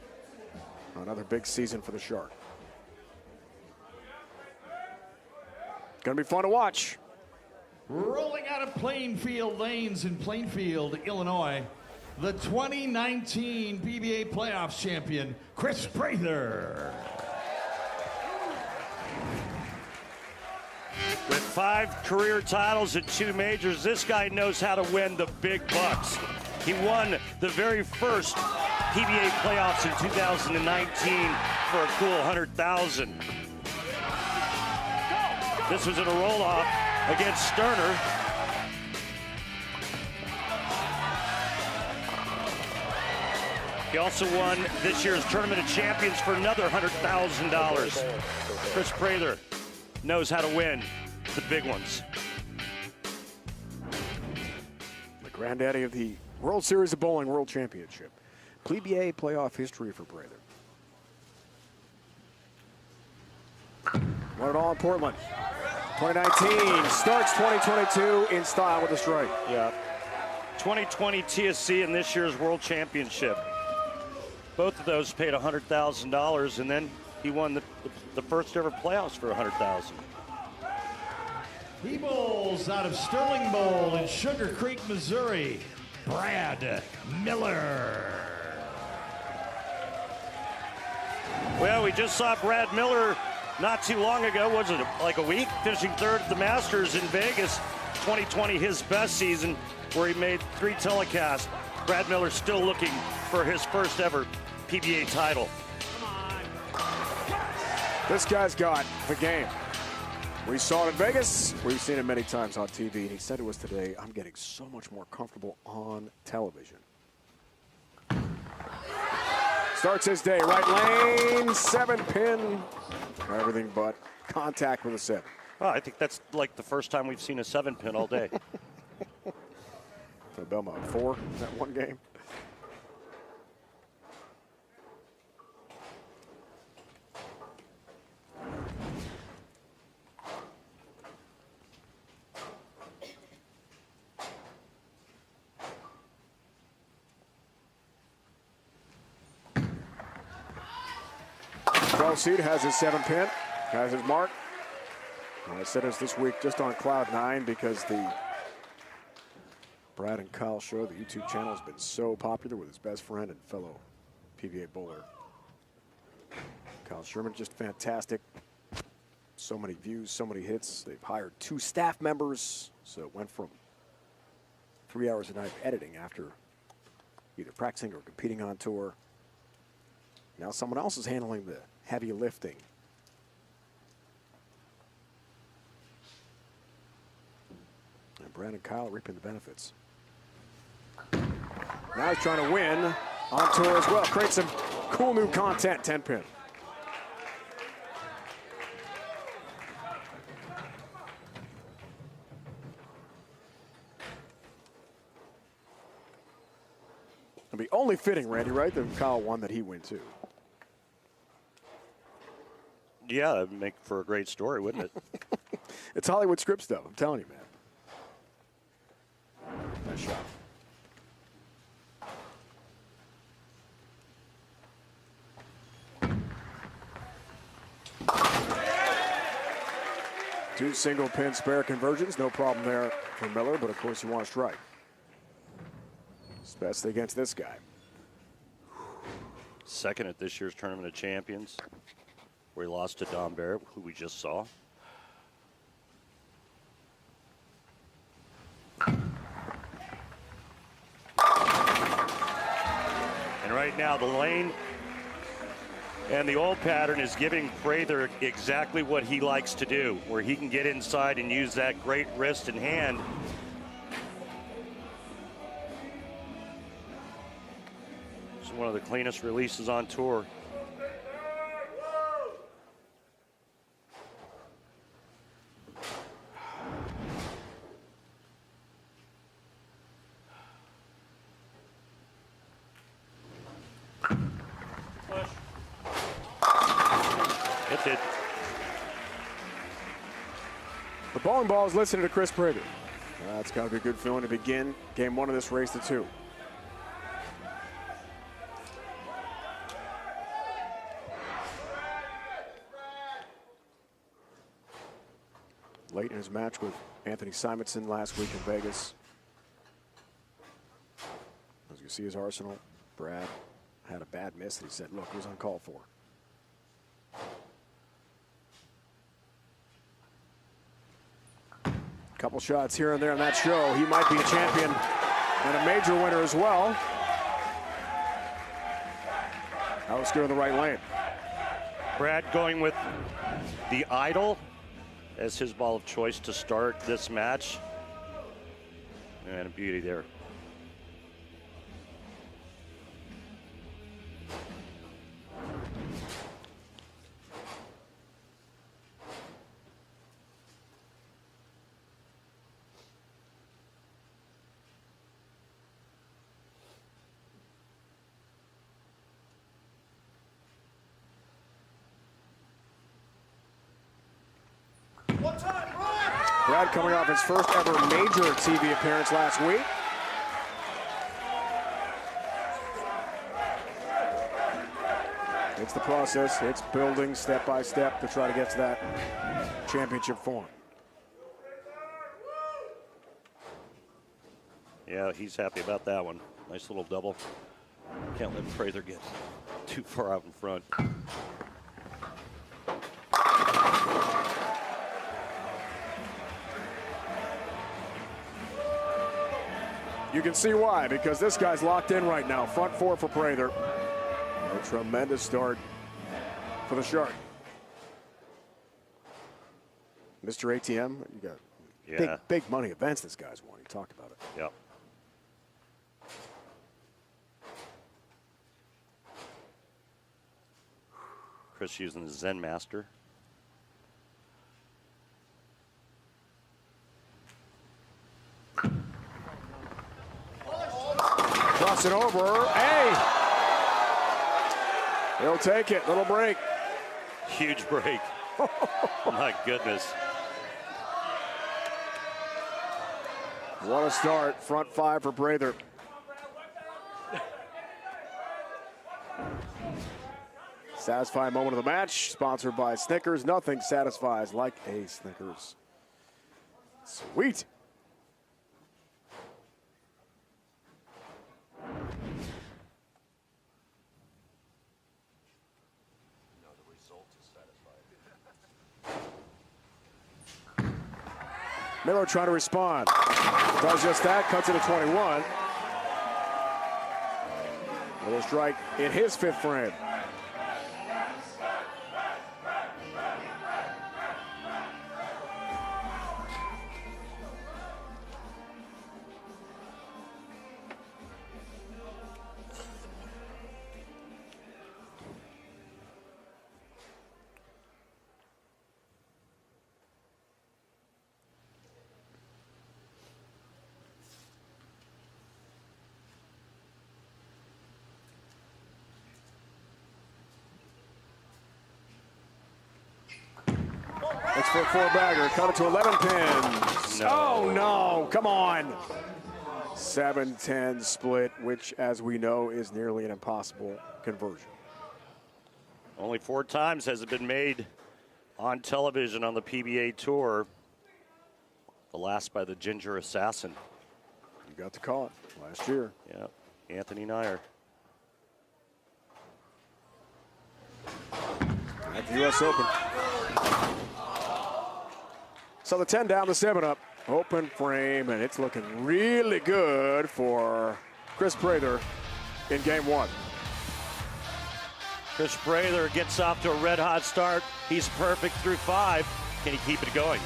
Another big season for the Shark. Gonna be fun to watch. Rolling out of Plainfield Lanes in Plainfield, Illinois, the 2019 PBA Playoffs champion, Chris Prather. With 5 career titles and 2 majors, this guy knows how to win the big bucks. He won the very first PBA playoffs in 2019 for a cool $100,000. This was in a roll-off against Sterner. He also won this year's Tournament of Champions for another $100,000. Chris Prather knows how to win the big ones. The granddaddy of the World Series of Bowling World Championship. PBA playoff history for Prather. Won it all in Portland. 2019 starts 2022 in style with a strike. Yeah. 2020 TSC and this year's World Championship. Both of those paid $100,000, and then he won the first ever playoffs for $100,000. He bowls out of Sterling Bowl in Sugar Creek, Missouri, Brad Miller. Well, we just saw Brad Miller not too long ago. Was it like a week? Finishing third at the Masters in Vegas. 2020, his best season, where he made 3 telecasts. Brad Miller still looking for his first ever PBA title. This guy's got the game. We saw it in Vegas. We've seen it many times on TV. And he said to us today, I'm getting so much more comfortable on television. Starts his day, right lane, 7-pin. Everything but contact with a 7. Well, I think that's like the first time we've seen a 7-pin all day. For Belmont, 4 in that one game. Seed has his 7-pin, has his mark. I said it's this week just on cloud 9 because the Brad and Kyle show, the YouTube channel, has been so popular with his best friend and fellow PBA bowler. Kyle Sherman, just fantastic. So many views, so many hits. They've hired 2 staff members, so it went from 3 hours a night of editing after either practicing or competing on tour. Now someone else is handling the heavy lifting. And Brad and Kyle reaping the benefits. Now he's trying to win on tour as well. Create some cool new content, 10-pin. It'll be only fitting, Randy, right, that Kyle won that he win too. Yeah, that'd make for a great story, wouldn't it? It's Hollywood script stuff, I'm telling you, man. Nice shot. 2 single pin spare conversions, no problem there for Miller, but of course you want to strike. Especially against this guy. Second at this year's Tournament of Champions, where he lost to Don Barrett, who we just saw. And right now, the lane and the old pattern is giving Prather exactly what he likes to do, where he can get inside and use that great wrist and hand. It's one of the cleanest releases on tour. It did. The bowling ball is listening to Chris Prather. That's got to be a good feeling to begin game 1 of this race to 2. late in his match with Anthony Simonson last week in Vegas. As you see his arsenal, Brad had a bad miss that he said, look, it was uncalled for. Couple shots here and there on that show. He might be a champion and a major winner as well. Outscore in the right lane. Brad going with the Idol as his ball of choice to start this match. And a beauty there. Brad coming off his first ever major TV appearance last week. It's the process. It's building step by step to try to get to that championship form. Yeah, he's happy about that one. Nice little double. Can't let Prather get too far out in front. You can see why, because this guy's locked in right now. Front four for Prather. A tremendous start for the Shark. Mr. ATM, you got big money events this guy's won. He talked about it. Yep. Chris using the Zen Master. Cross it over. Hey! He'll take it. Little break. Huge break. My goodness. What a start. Front five for Prather. Satisfying moment of the match. Sponsored by Snickers. Nothing satisfies like a Snickers. Sweet. Miller trying to respond. Does just that, cuts it to 21. Little strike in his fifth frame. It's for a four-bagger. Cut it to 11 pins. No. Oh, no. Come on. 7-10 split, which, as we know, is nearly an impossible conversion. Only 4 times has it been made on television on the PBA Tour. The last by the Ginger Assassin. You got to call it last year. Yeah, Anthony Nyer. At the U.S. Open. So the 10 down, the 7 up. Open frame, and it's looking really good for Chris Prather in game 1. Chris Prather gets off to a red-hot start. He's perfect through 5. Can he keep it going?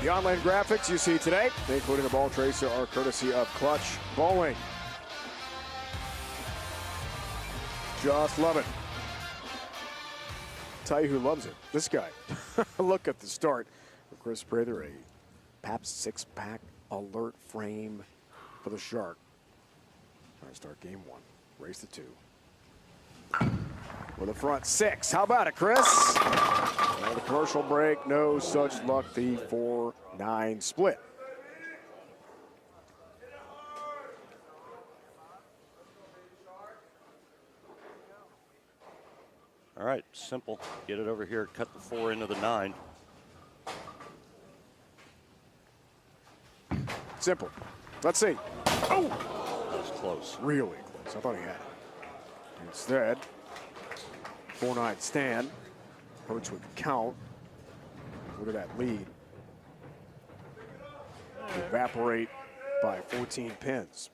The online graphics you see today, including the ball tracer, are courtesy of Clutch Bowling. Just love it. Tell you who loves it. This guy. Look at the start for Chris Prather, a Pabst 6-pack alert frame for the Shark. Trying to start game 1. Race to 2. With a front 6. How about it, Chris? And the commercial break, no such luck. The 4-9 split. All right, simple. Get it over here, cut the 4 into the 9. Simple. Let's see. Oh! That was close. Really close. I thought he had it. Instead, 4-9 stand. Hurts with the count. Look at that lead. Evaporate by 14 pins.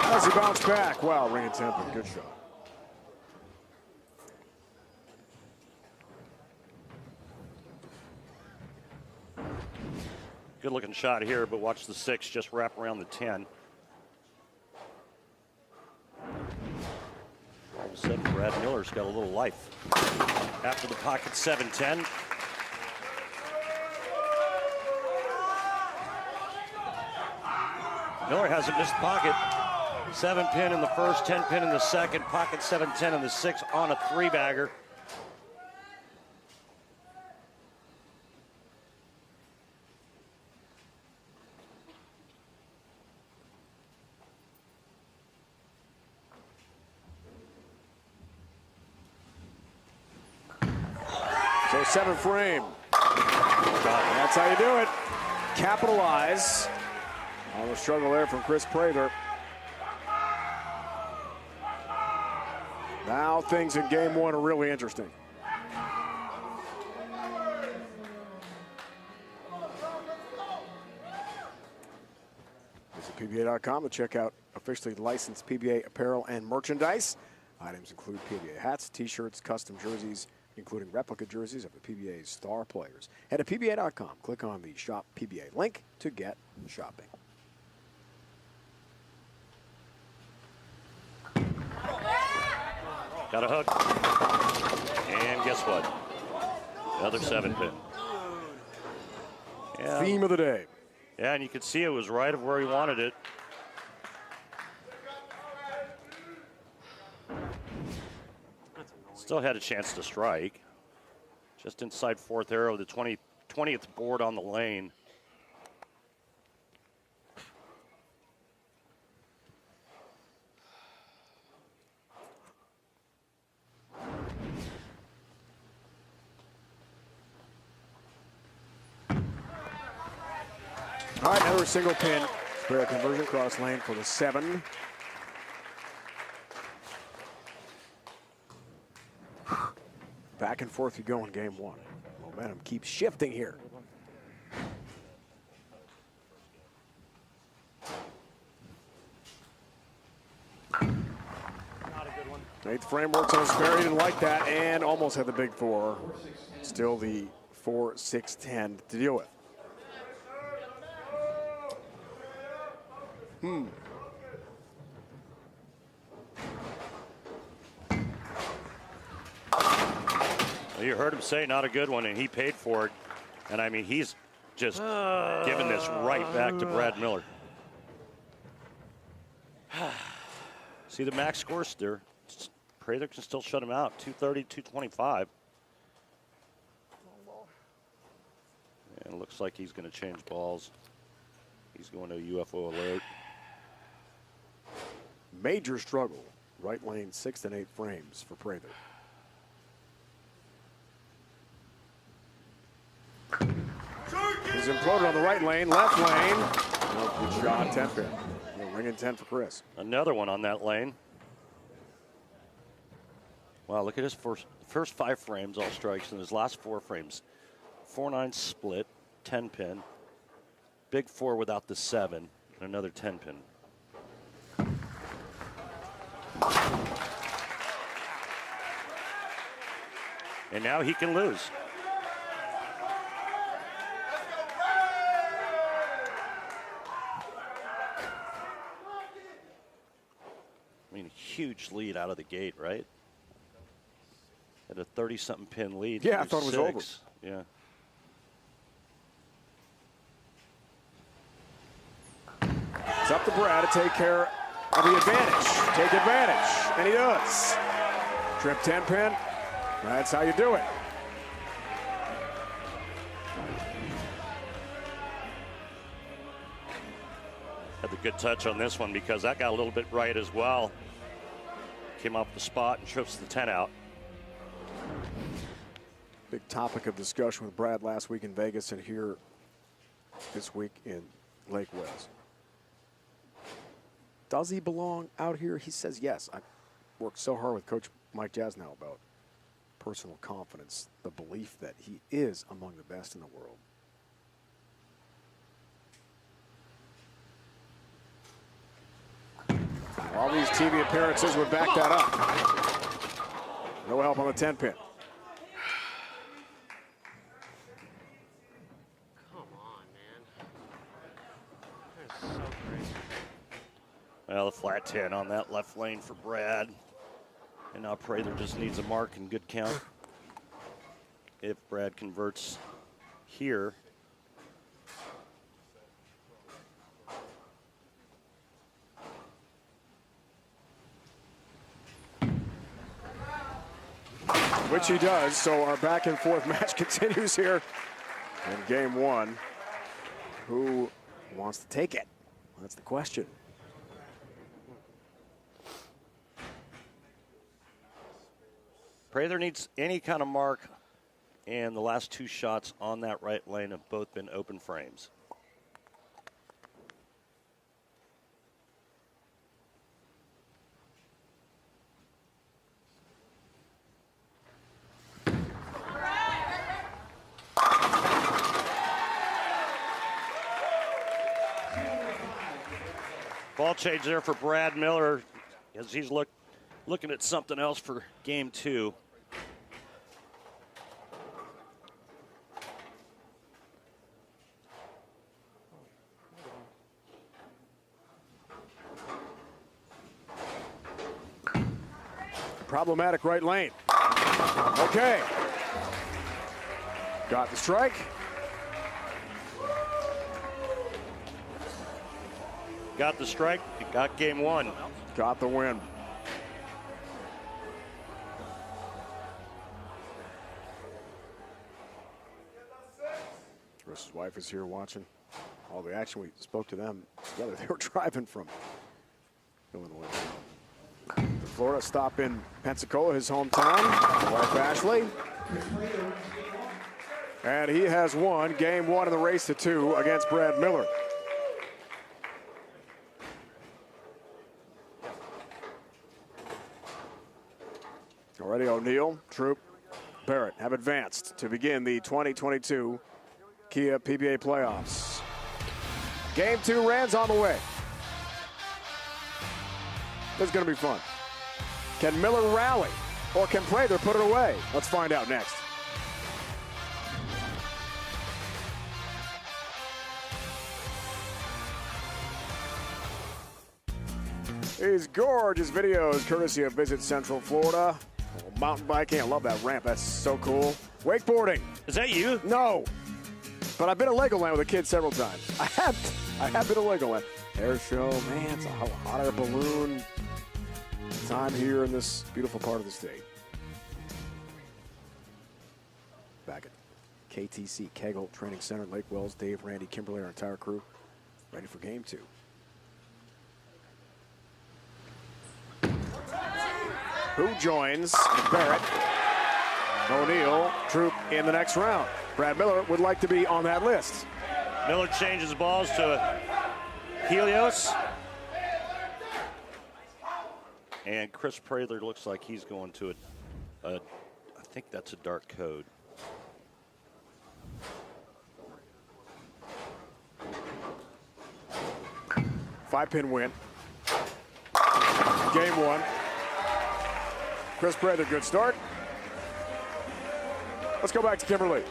As he bounced back. Wow, ring and tempo. Good shot. Good looking shot here, but watch the 6 just wrap around the 10. All of a sudden, Brad Miller's got a little life. After the pocket 7-10. Miller hasn't missed pocket. 7 pin in the first, 10 pin in the second, pocket 7-10 in the 6 on a 3-bagger. So 7 frame. That's how you do it. Capitalize on the struggle there from Chris Prather. Now things in game 1 are really interesting. Visit PBA.com to check out officially licensed PBA apparel and merchandise. Items include PBA hats, t-shirts, custom jerseys, including replica jerseys of the PBA's star players. Head to PBA.com, click on the Shop PBA link to get shopping. Got a hook. And guess what? Another 7 pin. Yeah. Theme of the day. Yeah, and you could see it was right of where he wanted it. Still had a chance to strike. Just inside 4th arrow, the 20th board on the lane. All right, another single pin. Spare conversion cross lane for the 7. Back and forth you go in game 1. Momentum keeps shifting here. Not a good one. 8th frame works on a spare. He didn't like that and almost had the big 4. Still the 4-6-10 to deal with. Well, you heard him say not a good one, and he paid for it. And I mean, he's just giving this right back to Brad Miller. See the max scores there. Prather can still shut him out. 230, 225. And it looks like he's going to change balls. He's going to UFO alert. Major struggle. Right lane 6th and 8th frames for Prather. He's imploded on the right lane, left lane. Oh, good shot, 10 pin. Ring and 10 for Chris. Another one on that lane. Wow, look at his first 5 frames, all strikes, and his last 4 frames. 4-9 split, 10 pin. Big 4 without the 7, and another 10 pin. And now he can lose. I mean, huge lead out of the gate, right? Had a 30-something pin lead. Yeah, I thought it was over. Yeah. to Brad to take care of the advantage. Take advantage, and he does. Trip 10 pin. That's how you do it. Had the good touch on this one because that got a little bit right as well. Came off the spot and trips the 10 out. Big topic of discussion with Brad last week in Vegas and here this week in Lake Wales. Does he belong out here? He says yes. I worked so hard with Coach Mike Jasnow about personal confidence, the belief that he is among the best in the world. All these TV appearances would back that up. No help on the 10 pin. Come on, man. That is so crazy. Well, the flat 10 on that left lane for Brad. And now Prather just needs a mark and good count. If Brad converts here. Which he does, so our back and forth match continues here in game one. Who wants to take it? That's the question. Prather needs any kind of mark, and the last two shots on that right lane have both been open frames. Ball change there for Brad Miller as he's looking at something else for game two. Problematic right lane. Okay. Got the strike. Got the strike, got game one. Got the win. Chris's wife is here watching all the action. We spoke to them together. They were driving from Illinois to Florida. Stop in Pensacola, his hometown. Wife Ashley. And he has won game one of the race to two against Brad Miller. Already O'Neill, Troop, Barrett have advanced to begin the 2022 Kia PBA Playoffs. Game two, Rand's on the way. This is going to be fun. Can Miller rally or can Prather put it away? Let's find out next. These gorgeous videos courtesy of Visit Central Florida. Mountain biking, I love that ramp. That's so cool. Wakeboarding. Is that you? No, but I've been to Legoland with a kid several times. I have been to Legoland. Air show, man, it's a hot air balloon time here in this beautiful part of the state. Back at KTC Kegel Training Center, Lake Wells, Dave, Randy, Kimberly, our entire crew, ready for game two. Who joins Barrett, O'Neill, Troop in the next round? Brad Miller would like to be on that list. Miller changes balls to Helios. And Chris Prather looks like he's going to I think that's a dark code. Five-pin win. Game one. Chris Prather, good start. Let's go back to Kimberly.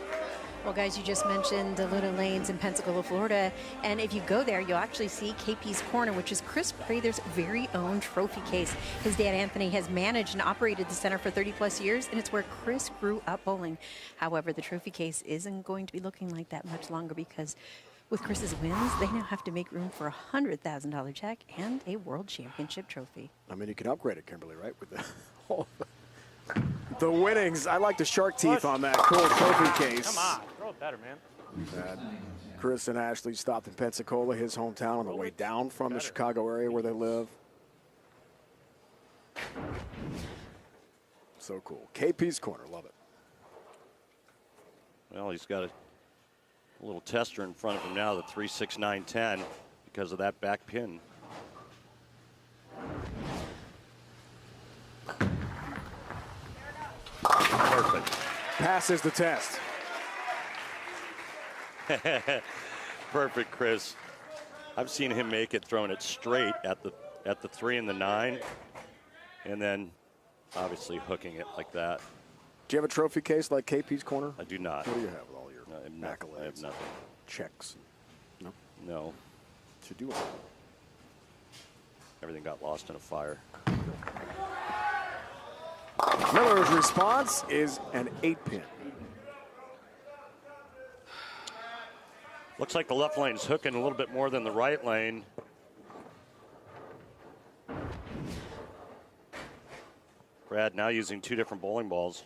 Well, guys, you just mentioned the little lanes in Pensacola, Florida. And if you go there, you'll actually see KP's Corner, which is Chris Prather's very own trophy case. His dad, Anthony, has managed and operated the center for 30-plus years, and it's where Chris grew up bowling. However, the trophy case isn't going to be looking like that much longer because With Chris's wins, they now have to make room for a $100,000 check and a World Championship trophy. I mean, you can upgrade it, Kimberly, right? With the winnings. I like the shark teeth on that cool trophy case. Come on, throw it better, man. Chris and Ashley stopped in Pensacola, his hometown, on the way down from the Chicago area where they live. So cool. KP's corner, love it. Well, he's got a little tester in front of him now, the 36910, because of that back pin. Perfect. Passes the test. Perfect, Chris. I've seen him make it, throwing it straight at the 3 and the 9, and then obviously hooking it like that. Do you have a trophy case like KP's corner? I do not. What do you have with all your accolades? I have nothing. Checks? No? No. Should do it. Everything got lost in a fire. Miller's response is an 8-pin. Looks like the left lane's hooking a little bit more than the right lane. Brad now using 2 different bowling balls.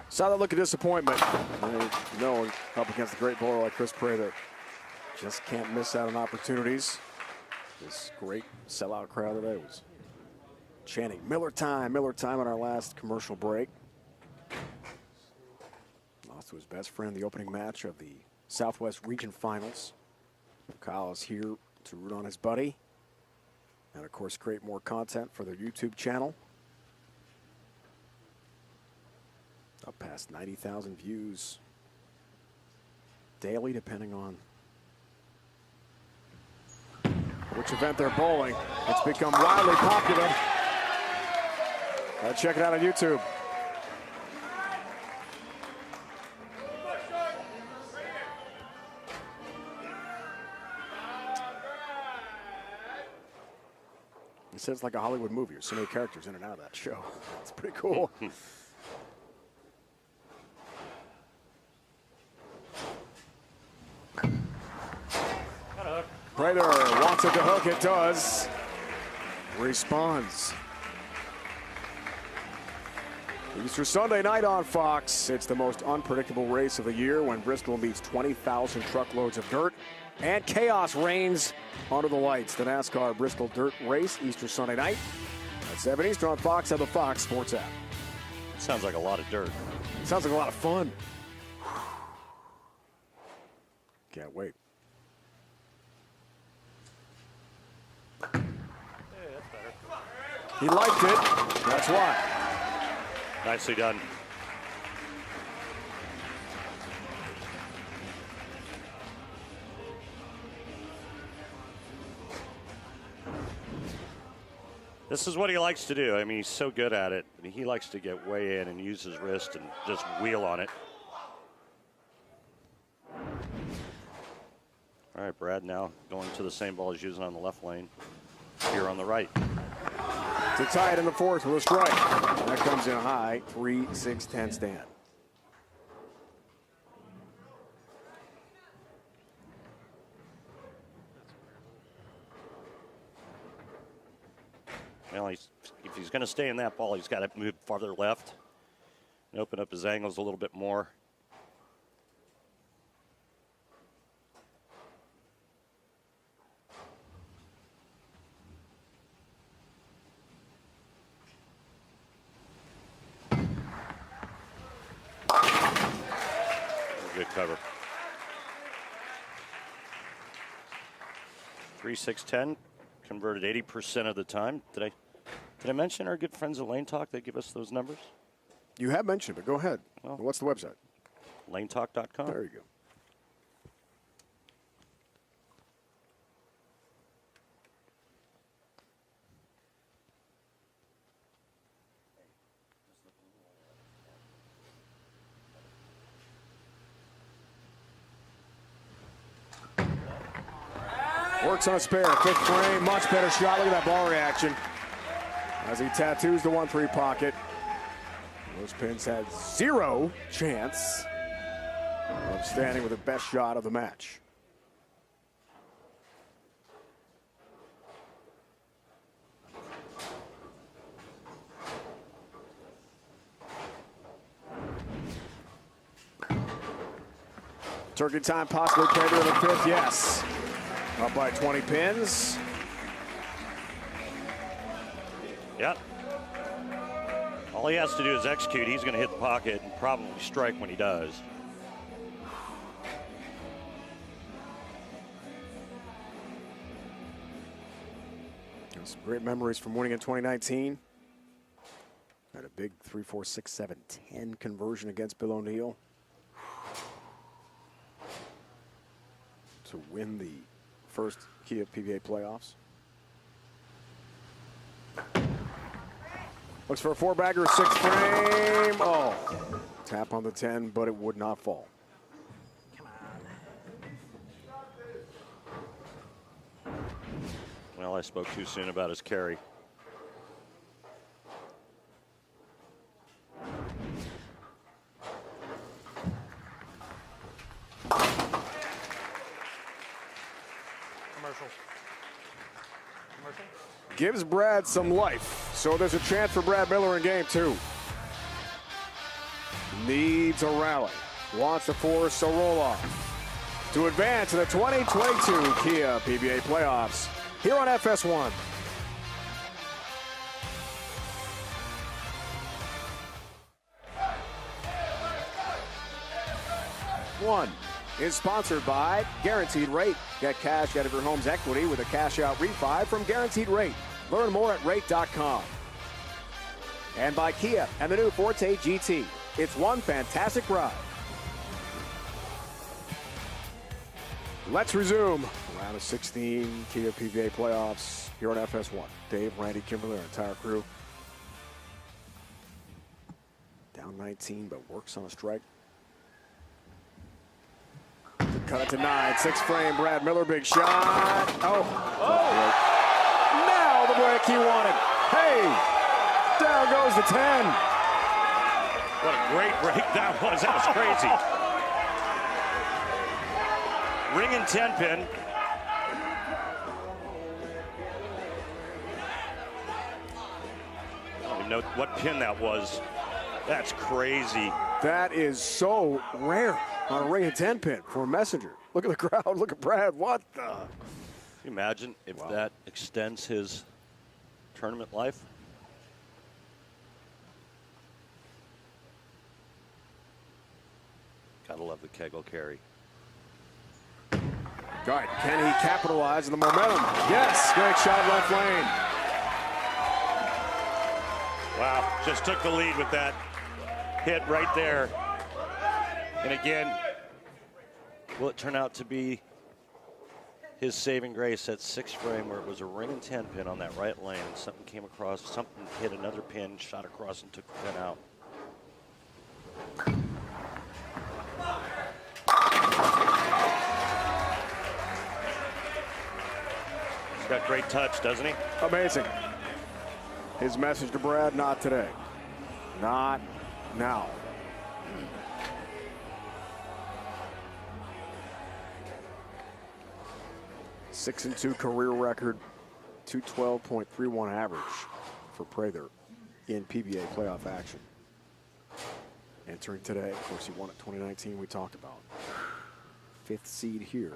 Saw that look of disappointment. Knowing up against a great bowler like Chris Prather, just can't miss out on opportunities. This great sellout crowd today was chanting Miller time on our last commercial break. Lost to his best friend the opening match of the Southwest Region Finals. Kyle is here to root on his buddy and, of course, create more content for their YouTube channel. Up past 90,000 views daily, depending on which event they're bowling. It's become wildly popular. Check it out on YouTube. It says like a Hollywood movie. There's so many characters in and out of that show. It's pretty cool. Prather wants it to hook. It does. Responds. Easter Sunday night on Fox. It's the most unpredictable race of the year when Bristol meets 20,000 truckloads of dirt and chaos reigns under the lights. The NASCAR Bristol Dirt Race, Easter Sunday night at 7 Eastern on Fox and the Fox Sports app. Sounds like a lot of dirt. Sounds like a lot of fun. Can't wait. He liked it. That's why. Nicely done. This is what he likes to do. I mean, he's so good at it. I mean, he likes to get way in and use his wrist and just wheel on it. All right, Brad now going to the same ball as using on the left lane. Here on the right. To tie it in the fourth with a strike. That comes in high, 3-6-10 stand. Well, if he's going to stay in that ball, he's got to move farther left and open up his angles a little bit more. Good cover. 3-6-10, converted 80% of the time. Did I mention our good friends at Lane Talk? They give us those numbers. You have mentioned it, but go ahead. Well, what's the website? Lanetalk.com. There you go. Works on a spare, 5th frame, much better shot. Look at that ball reaction as he tattoos the 1-3 pocket. Those pins had 0 chance of standing with the best shot of the match. Turkey time possibly carried to the 5th, yes. Up by 20 pins. Yep. All he has to do is execute. He's going to hit the pocket and probably strike when he does. Some great memories from winning in 2019. Had a big 3-4, 6-7, 10 conversion against Bill O'Neill to win the first Kia PBA playoffs. Looks for a 4-bagger, 6th frame. Oh, tap on the 10, but it would not fall. Well, I spoke too soon about his carry. Commercial. Gives Brad some life, so there's a chance for Brad Miller in game 2. Needs a rally, wants to force a roll-off to advance to the 2022 Kia PBA Playoffs here on FS1. One is sponsored by Guaranteed Rate. Get cash out of your home's equity with a cash-out refi from Guaranteed Rate. Learn more at rate.com. And by Kia and the new Forte GT. It's one fantastic ride. Let's resume round of 16 Kia PBA Playoffs here on FS1. Dave, Randy, Kimberly, our entire crew. Down 19, but works on a strike. Cut it to 9, 6th frame, Brad Miller, big shot. Oh. Now the break he wanted. Hey, down goes the 10. What a great break that was. That was crazy. Ring and 10 pin. I don't even know what pin that was. That's crazy. That is so rare on a ring and 10 pin for a messenger. Look at the crowd. Look at Brad. What the? Can you imagine if that extends his tournament life? Gotta love the kegel carry. All right, can he capitalize on the momentum? Yes, great shot left lane. Wow, just took the lead with that hit right there. And again, will it turn out to be his saving grace at 6th frame where it was a ring and 10 pin on that right lane and something came across, something hit another pin, shot across and took the pin out. He's got great touch, doesn't he? Amazing. His message to Brad, not today. Not now. Six and 2 career record, 212.31 average for Prather in PBA playoff action. Entering today, of course, he won at 2019. We talked about 5th seed here.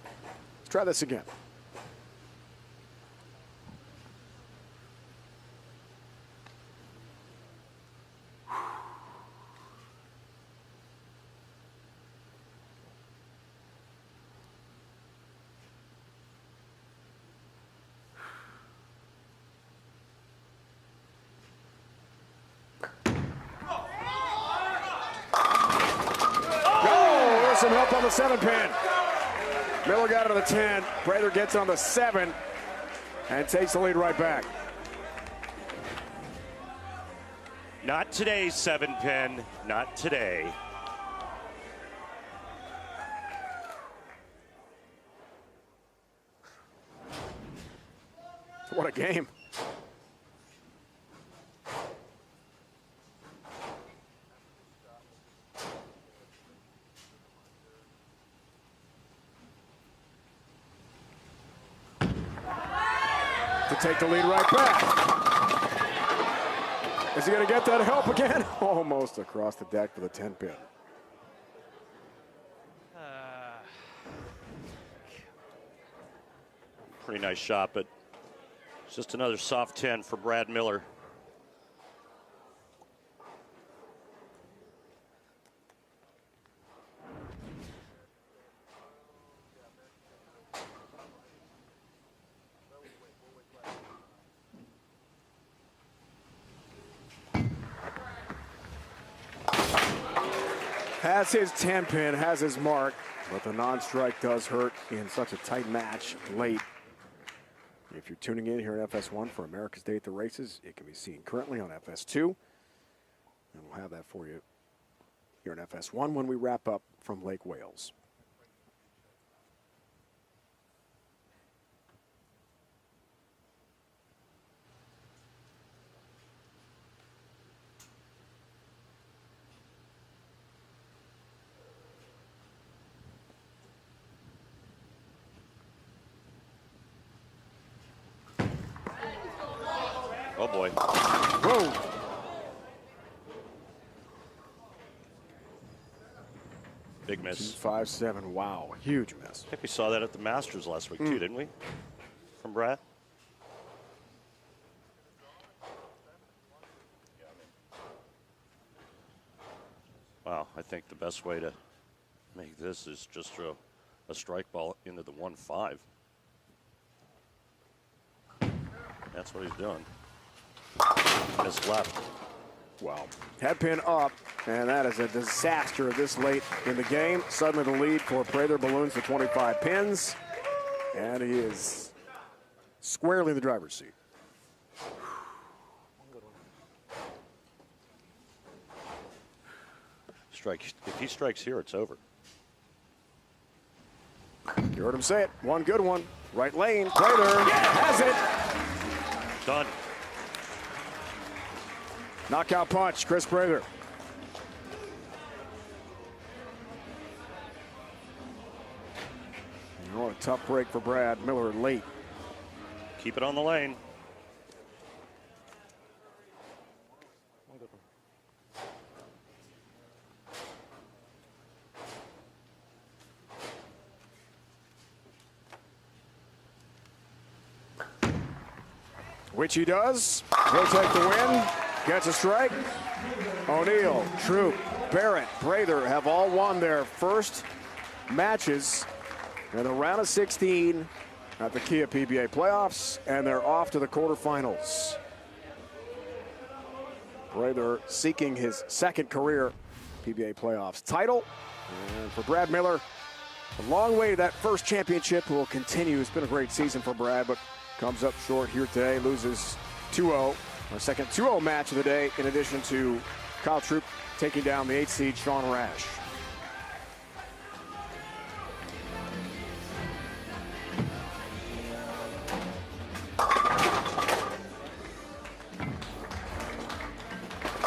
Let's try this again. Some help on the 7 pin. Miller got it on the 10. Prather gets it on the 7 and takes the lead right back. Not today, 7-pin. Not today. What a game. To take the lead right back. Is he going to get that help again? Almost across the deck for the 10-pin. Pretty nice shot, but it's just another soft 10 for Brad Miller. Has his 10-pin, has his mark, but the non-strike does hurt in such a tight match late. If you're tuning in here at FS1 for America's Day at the Races, it can be seen currently on FS2. And we'll have that for you here at FS1 when we wrap up from Lake Wales. Oh boy. Whoa. Big miss. 5-7. Wow. Huge miss. I think we saw that at the Masters last week too, didn't we? From Brad. Wow. I think the best way to make this is just throw a strike ball into the 1-5. That's what he's doing. His left. Wow. Head pin up, and that is a disaster this late in the game. Suddenly the lead for Prather balloons to 25 pins, and he is squarely in the driver's seat. Strike. If he strikes here, it's over. You heard him say it. One good one. Right lane. Prather has it. Done. Knockout punch, Chris Prather. What a tough break for Brad Miller late. Keep it on the lane. Which he does. He'll take the win. Gets a strike. O'Neill, Troop, Barrett, Prather have all won their first matches in the round of 16 at the Kia PBA Playoffs, and they're off to the quarterfinals. Prather seeking his second career PBA Playoffs title. And for Brad Miller, a long way to that first championship will continue. It's been a great season for Brad, but comes up short here today, loses 2-0. Our second 2-0 match of the day, in addition to Kyle Troop taking down the 8th seed Sean Rash.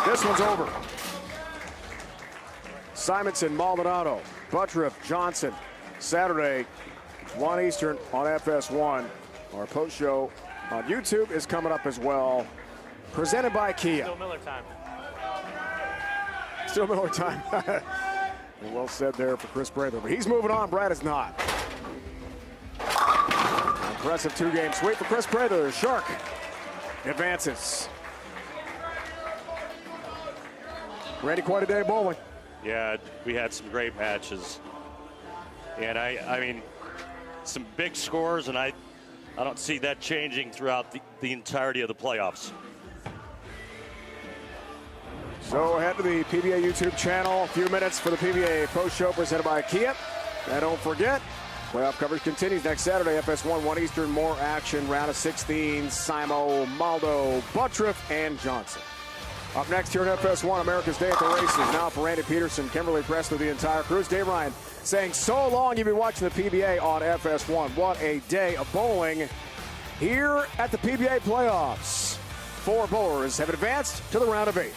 This one's over. Simonson, Maldonado, Buttriff, Johnson. Saturday, 1 Eastern on FS1. Our post show on YouTube is coming up as well. Presented by Kia. Still Miller time. Still Miller time. Well said there for Chris Prather, but he's moving on. Brad is not. Impressive two-game sweep for Chris Prather. Shark advances. Randy, quite a day of bowling. Yeah, we had some great matches. And I mean, some big scores, and I don't see that changing throughout the entirety of the playoffs. So head to the PBA YouTube channel. A few minutes for the PBA post show presented by Kia. And don't forget, playoff coverage continues next Saturday, FS1, 1 Eastern. More action, round of 16. Simo, Maldo, Buttriff, and Johnson. Up next here on FS1, America's Day at the Races. Now for Randy Pedersen, Kimberly, Pressler, the entire crew. Dave Ryan saying so long you've been watching the PBA on FS1. What a day of bowling here at the PBA Playoffs. 4 bowlers have advanced to the round of 8.